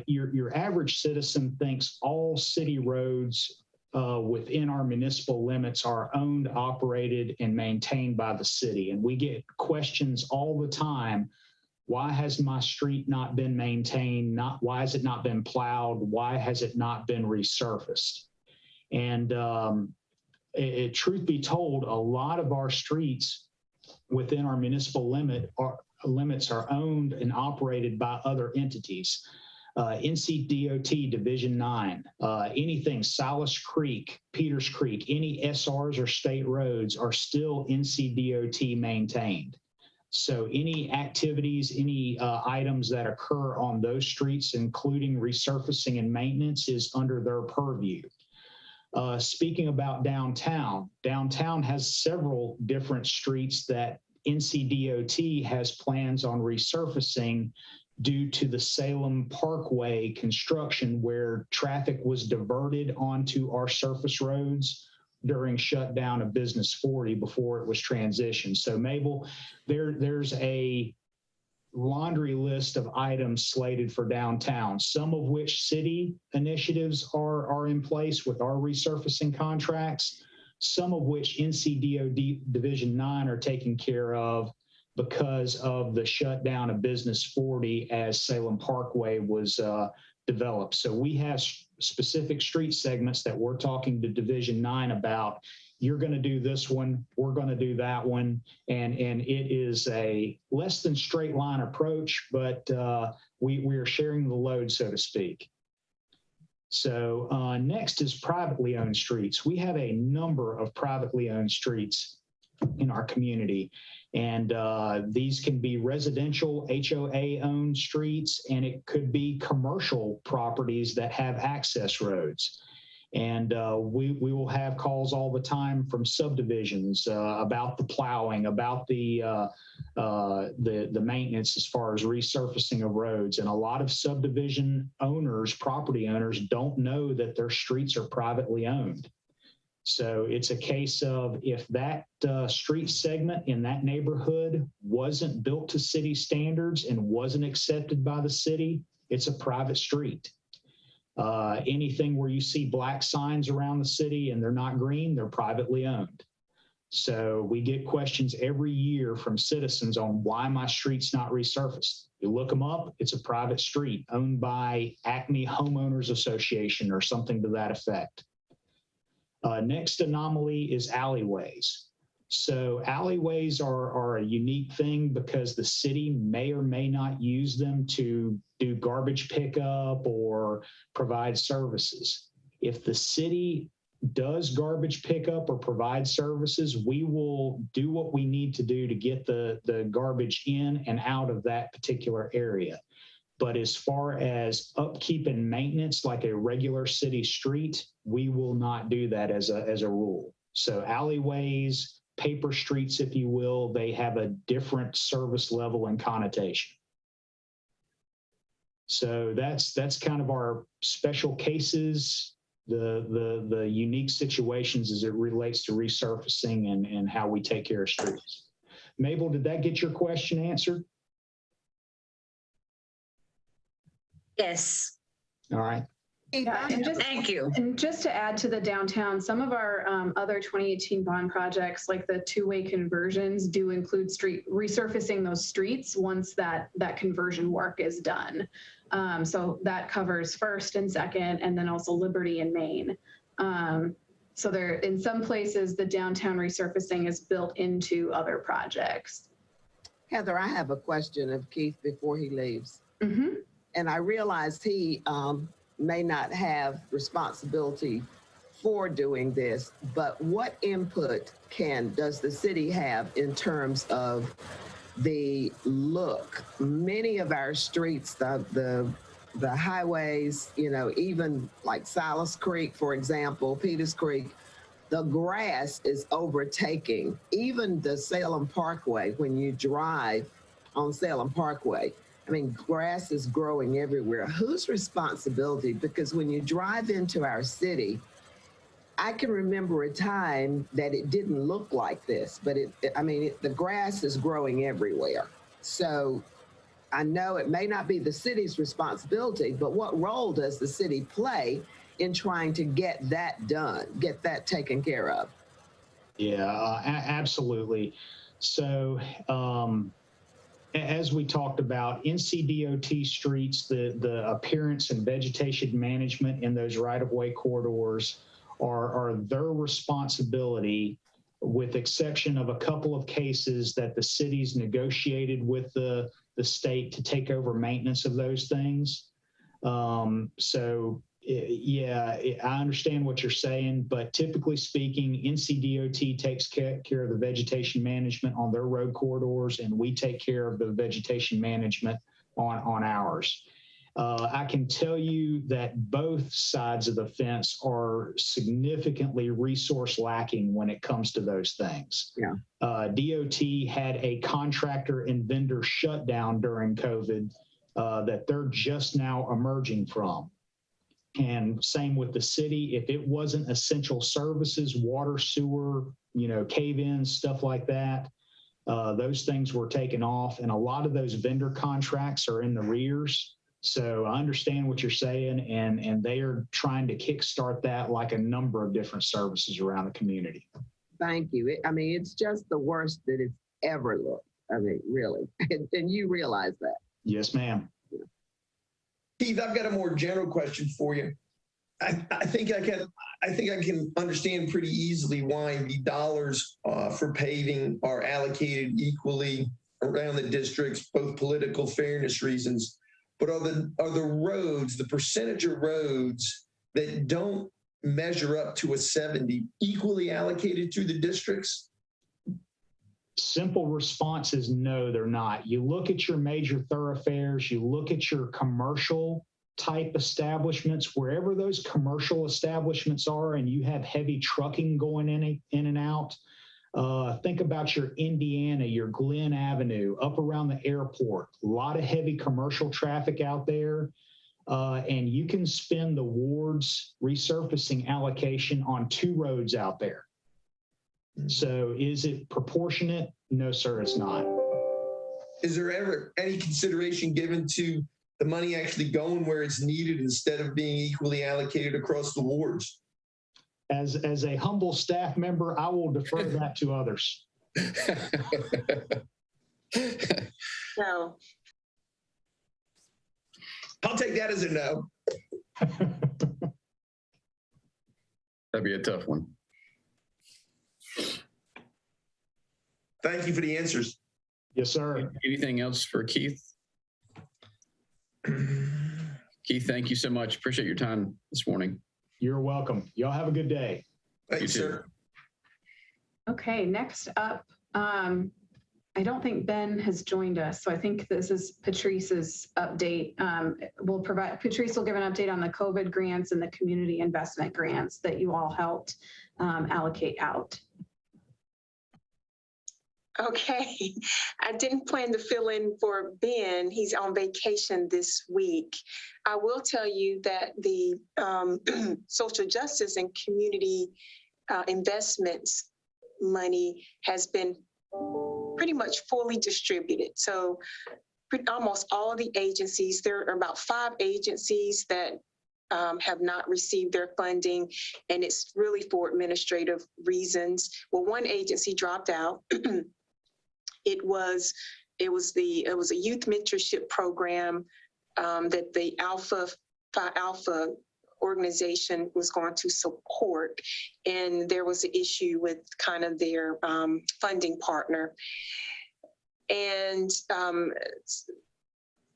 your average citizen thinks all city roads within our municipal limits are owned, operated, and maintained by the city. And we get questions all the time. Why has my street not been maintained? Why has it not been plowed? Why has it not been resurfaced? And truth be told, a lot of our streets within our municipal limits are owned and operated by other entities. NCDOT Division 9, anything Silas Creek, Peters Creek, any SRs or state roads are still NCDOT maintained. So any activities, any items that occur on those streets, including resurfacing and maintenance, is under their purview. Speaking about downtown, downtown has several different streets that NCDOT has plans on resurfacing due to the Salem Parkway construction, where traffic was diverted onto our surface roads during shutdown of Business 40 before it was transitioned. So Mabel, there's a laundry list of items slated for downtown, some of which city initiatives are in place with our resurfacing contracts, some of which NCDOT Division 9 are taking care of because of the shutdown of Business 40 as Salem Parkway was developed. So we have specific street segments that we're talking to Division 9 about. You're going to do this one, we're going to do that one. And it is a less than straight line approach, but we are sharing the load, so to speak. So next is privately owned streets. We have a number of privately owned streets in our community. And these can be residential HOA owned streets, and it could be commercial properties that have access roads. And we will have calls all the time from subdivisions about the plowing, about the maintenance as far as resurfacing of roads. And a lot of subdivision owners, property owners, don't know that their streets are privately owned. So it's a case of if that street segment in that neighborhood wasn't built to city standards and wasn't accepted by the city, it's a private street. Anything where you see black signs around the city and they're not green, they're privately owned. So we get questions every year from citizens on why my street's not resurfaced. You look them up, it's a private street owned by Acme Homeowners Association or something to that effect. Next anomaly is alleyways. So alleyways are a unique thing because the city may or may not use them to do garbage pickup or provide services. If the city does garbage pickup or provide services, we will do what we need to do to get the garbage in and out of that particular area. But as far as upkeep and maintenance, like a regular city street, we will not do that as a rule. So alleyways, paper streets, if you will, they have a different service level and connotation. So that's kind of our special cases, the unique situations as it relates to resurfacing and how we take care of streets. Mabel, did that get your question answered? Yes. All right. Yeah, and Thank you. And just to add to the downtown, some of our other 2018 bond projects, like the two-way conversions, do include resurfacing those streets once that conversion work is done. So that covers First and Second, and then also Liberty and Main. So there, in some places, the downtown resurfacing is built into other projects. Heather, I have a question of Keith before he leaves. Mm-hmm. And I realize he may not have responsibility for doing this, but what input does the city have in terms of the look? Many of our streets, the highways, you know, even like Silas Creek, for example, Peters Creek, the grass is overtaking even the Salem Parkway. When you drive on Salem Parkway, I mean, grass is growing everywhere. Whose responsibility? Because when you drive into our city, I can remember a time that it didn't look like this, but the grass is growing everywhere. So I know it may not be the city's responsibility, but what role does the city play in trying to get that done, get that taken care of? Yeah, absolutely. So, as we talked about, NCDOT streets, the appearance and vegetation management in those right-of-way corridors are their responsibility, with exception of a couple of cases that the city's negotiated with the state to take over maintenance of those things. Yeah, I understand what you're saying, but typically speaking, NCDOT takes care of the vegetation management on their road corridors, and we take care of the vegetation management on ours. I can tell you that both sides of the fence are significantly resource lacking when it comes to those things. Yeah. DOT had a contractor and vendor shutdown during COVID that they're just now emerging from. And same with the city. If it wasn't essential services, water, sewer, cave-ins, stuff like that, those things were taken off. And a lot of those vendor contracts are in the rears. So I understand what you're saying, and they are trying to kickstart that like a number of different services around the community. Thank you. It's just the worst that it's ever looked. I mean, really. And you realize that. Yes, ma'am. Keith, I've got a more general question for you. I think I can understand pretty easily why the dollars for paving are allocated equally around the districts, both political fairness reasons. But are the roads, the percentage of roads that don't measure up to a 70 equally allocated to the districts? Simple response is no, they're not. You look at your major thoroughfares, you look at your commercial type establishments, wherever those commercial establishments are, and you have heavy trucking going in and out. Think about your Indiana, your Glen Avenue, up around the airport, a lot of heavy commercial traffic out there. And you can spend the ward's resurfacing allocation on 2 roads out there. So is it proportionate? No, sir, it's not. Is there ever any consideration given to the money actually going where it's needed instead of being equally allocated across the wards? As a humble staff member, I will defer that to others. No. I'll take that as a no. That'd be a tough one. Thank you for the answers. Yes, sir. Anything else for Keith? Keith, thank you so much. Appreciate your time this morning. You're welcome. Y'all have a good day. Thanks, You too. sir. Okay, next up, I don't think Ben has joined us, so I think this is Patrice's update. Patrice will give an update on the COVID grants and the community investment grants that you all helped allocate out. Okay, I didn't plan to fill in for Ben. He's on vacation this week. I will tell you that the social justice and community investments money has been pretty much fully distributed. So almost all of the agencies, there are about 5 agencies that have not received their funding, and it's really for administrative reasons. Well, one agency dropped out. It was a youth mentorship program that the Phi Alpha organization was going to support, and there was an issue with kind of their funding partner. And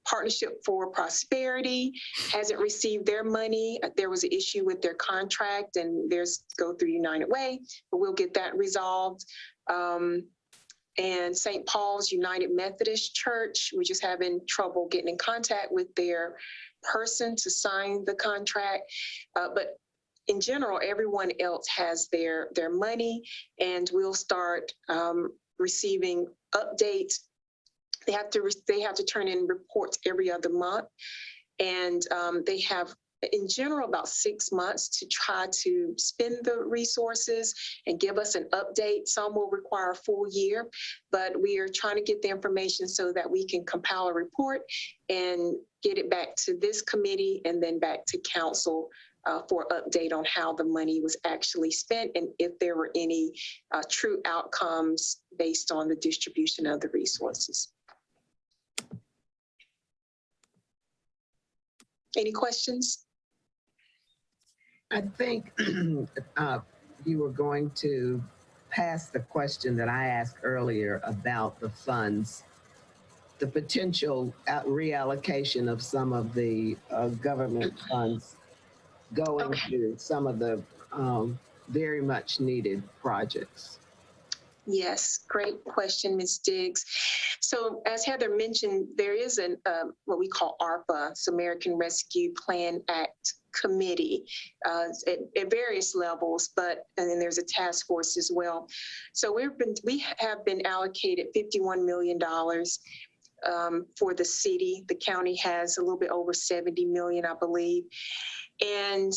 Partnership for Prosperity hasn't received their money. There was an issue with their contract, and theirs go through United Way, but we'll get that resolved. And St. Paul's United Methodist Church, we're just having trouble getting in contact with their person to sign the contract. But in general, everyone else has their money, and we'll start receiving updates. They have to turn in reports every other month, and they have, in general, about 6 months to try to spend the resources and give us an update. Some will require a full year, but we are trying to get the information so that we can compile a report and get it back to this committee and then back to council for update on how the money was actually spent and if there were any true outcomes based on the distribution of the resources. Any questions? I think you were going to pass the question that I asked earlier about the funds, the potential reallocation of some of the government funds going to some of the very much needed projects. Yes, great question, Ms. Diggs. So as Heather mentioned, there is what we call ARPA, it's American Rescue Plan Act committee at various levels, and then there's a task force as well. So we have been allocated $51 million for the city. The county has a little bit over 70 million, I believe. And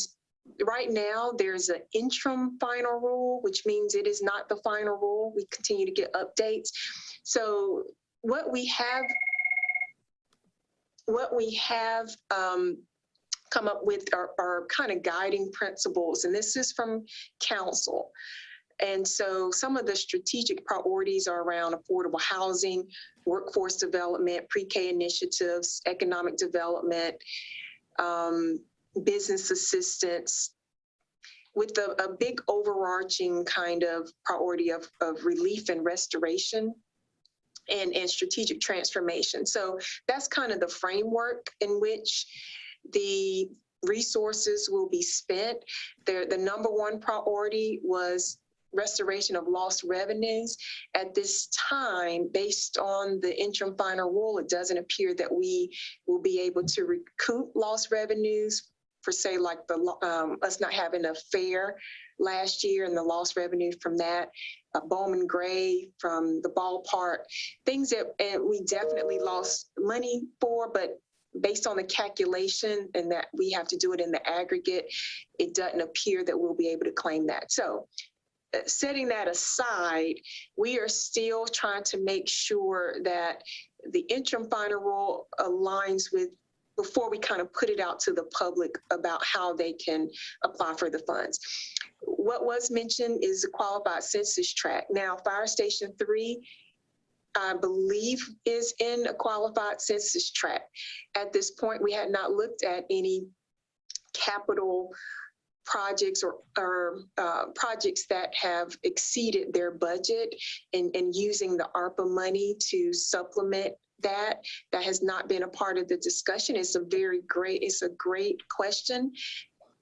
right now, there's an interim final rule, which means it is not the final rule. We continue to get updates. So what we have come up with are kind of guiding principles, and this is from council. And so some of the strategic priorities are around affordable housing, workforce development, pre-K initiatives, economic development, business assistance, with a big overarching kind of priority of relief and restoration and strategic transformation. So that's kind of the framework in which the resources will be spent. The number one priority was restoration of lost revenues. At this time, based on the interim final rule, it doesn't appear that we will be able to recoup lost revenues for, say, like us not having a fair last year and the lost revenue from that, Bowman Gray from the ballpark, things that we definitely lost money for, but based on the calculation and that we have to do it in the aggregate, it doesn't appear that we'll be able to claim that. So setting that aside, we are still trying to make sure that the interim final rule aligns with, before we kind of put it out to the public about how they can apply for the funds. What was mentioned is the qualified census tract. Now, Fire Station 3, I believe, is in a qualified census tract. At this point, we had not looked at any capital projects or projects that have exceeded their budget and using the ARPA money to supplement that has not been a part of the discussion. It's a great question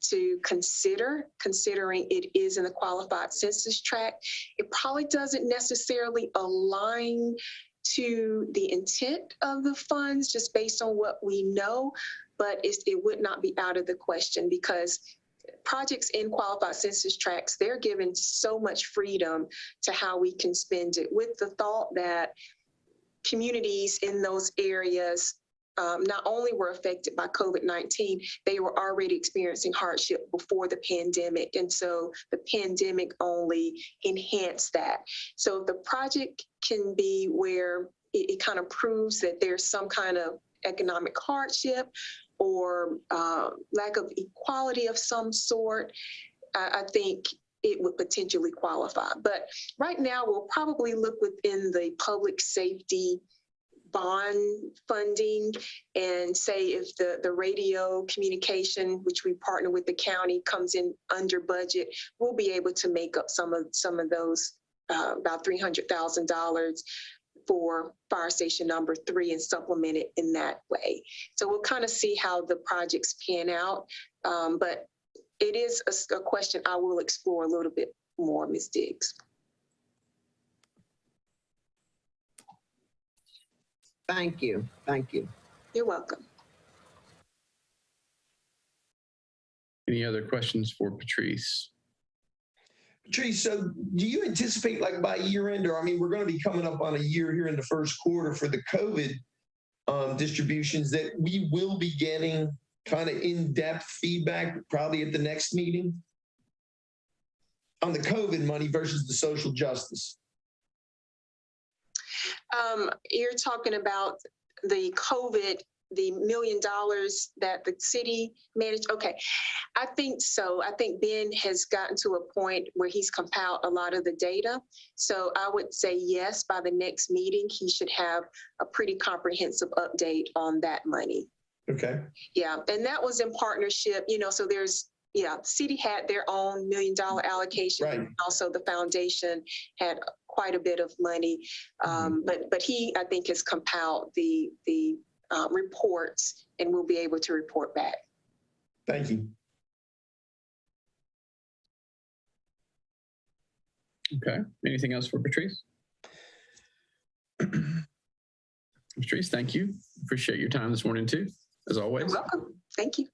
to consider, considering it is in the qualified census tract. It probably doesn't necessarily align to the intent of the funds just based on what we know, but it would not be out of the question because projects in qualified census tracts, they're given so much freedom to how we can spend it, with the thought that communities in those areas not only were affected by COVID-19, they were already experiencing hardship before the pandemic. And so the pandemic only enhanced that. So the project can be where it kind of proves that there's some kind of economic hardship or lack of equality of some sort. I think it would potentially qualify. But right now, we'll probably look within the public safety bond funding and say if the radio communication, which we partner with the county, comes in under budget, we'll be able to make up some of those about $300,000 for fire station number 3 and supplement it in that way. So we'll kind of see how the projects pan out. But it is a question I will explore a little bit more, Ms. Diggs. Thank you. Thank you. You're welcome. Any other questions for Patrice? Patrice, so do you anticipate like by year end, or I mean, we're going to be coming up on a year here in the first quarter for the COVID distributions, that we will be getting kind of in-depth feedback probably at the next meeting on the COVID money versus the social justice? You're talking about the COVID, the $1 million that the city managed. Okay, I think so. I think Ben has gotten to a point where he's compiled a lot of the data. So I would say yes, by the next meeting, he should have a pretty comprehensive update on that money. Okay. Yeah, and that was in partnership, so there's, city had their own $1 million allocation. Right. Also, the foundation had quite a bit of money, but he, I think, has compiled the reports, and we'll be able to report back. Thank you. Okay. Anything else for Patrice? Patrice, thank you. Appreciate your time this morning too, as always. You're welcome. Thank you.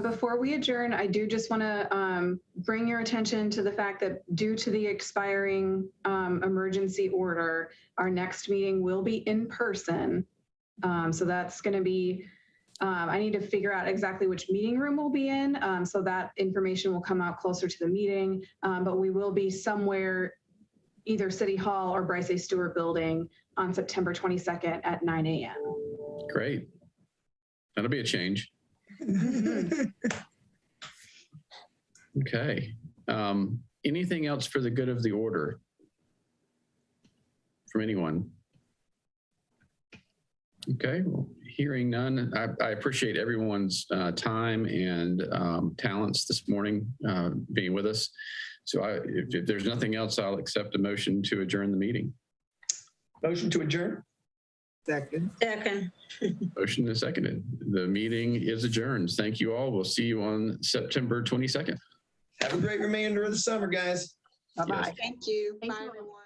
Before we adjourn, I do just want to bring your attention to the fact that due to the expiring emergency order, our next meeting will be in person. So that's going to be, I need to figure out exactly which meeting room we'll be in. So that information will come out closer to the meeting, but we will be somewhere, either City Hall or Bryce A. Stewart Building on September 22nd at 9 a.m. Great. That'll be a change. Okay. Anything else for the good of the order from anyone? Okay, well, hearing none, I appreciate everyone's time and talents this morning being with us. So if there's nothing else, I'll accept a motion to adjourn the meeting. Motion to adjourn. Second. Second. Motion is seconded. The meeting is adjourned. Thank you all. We'll see you on September 22nd. Have a great remainder of the summer, guys. Bye-bye. Yes. Thank you. Thank Bye, you. everyone.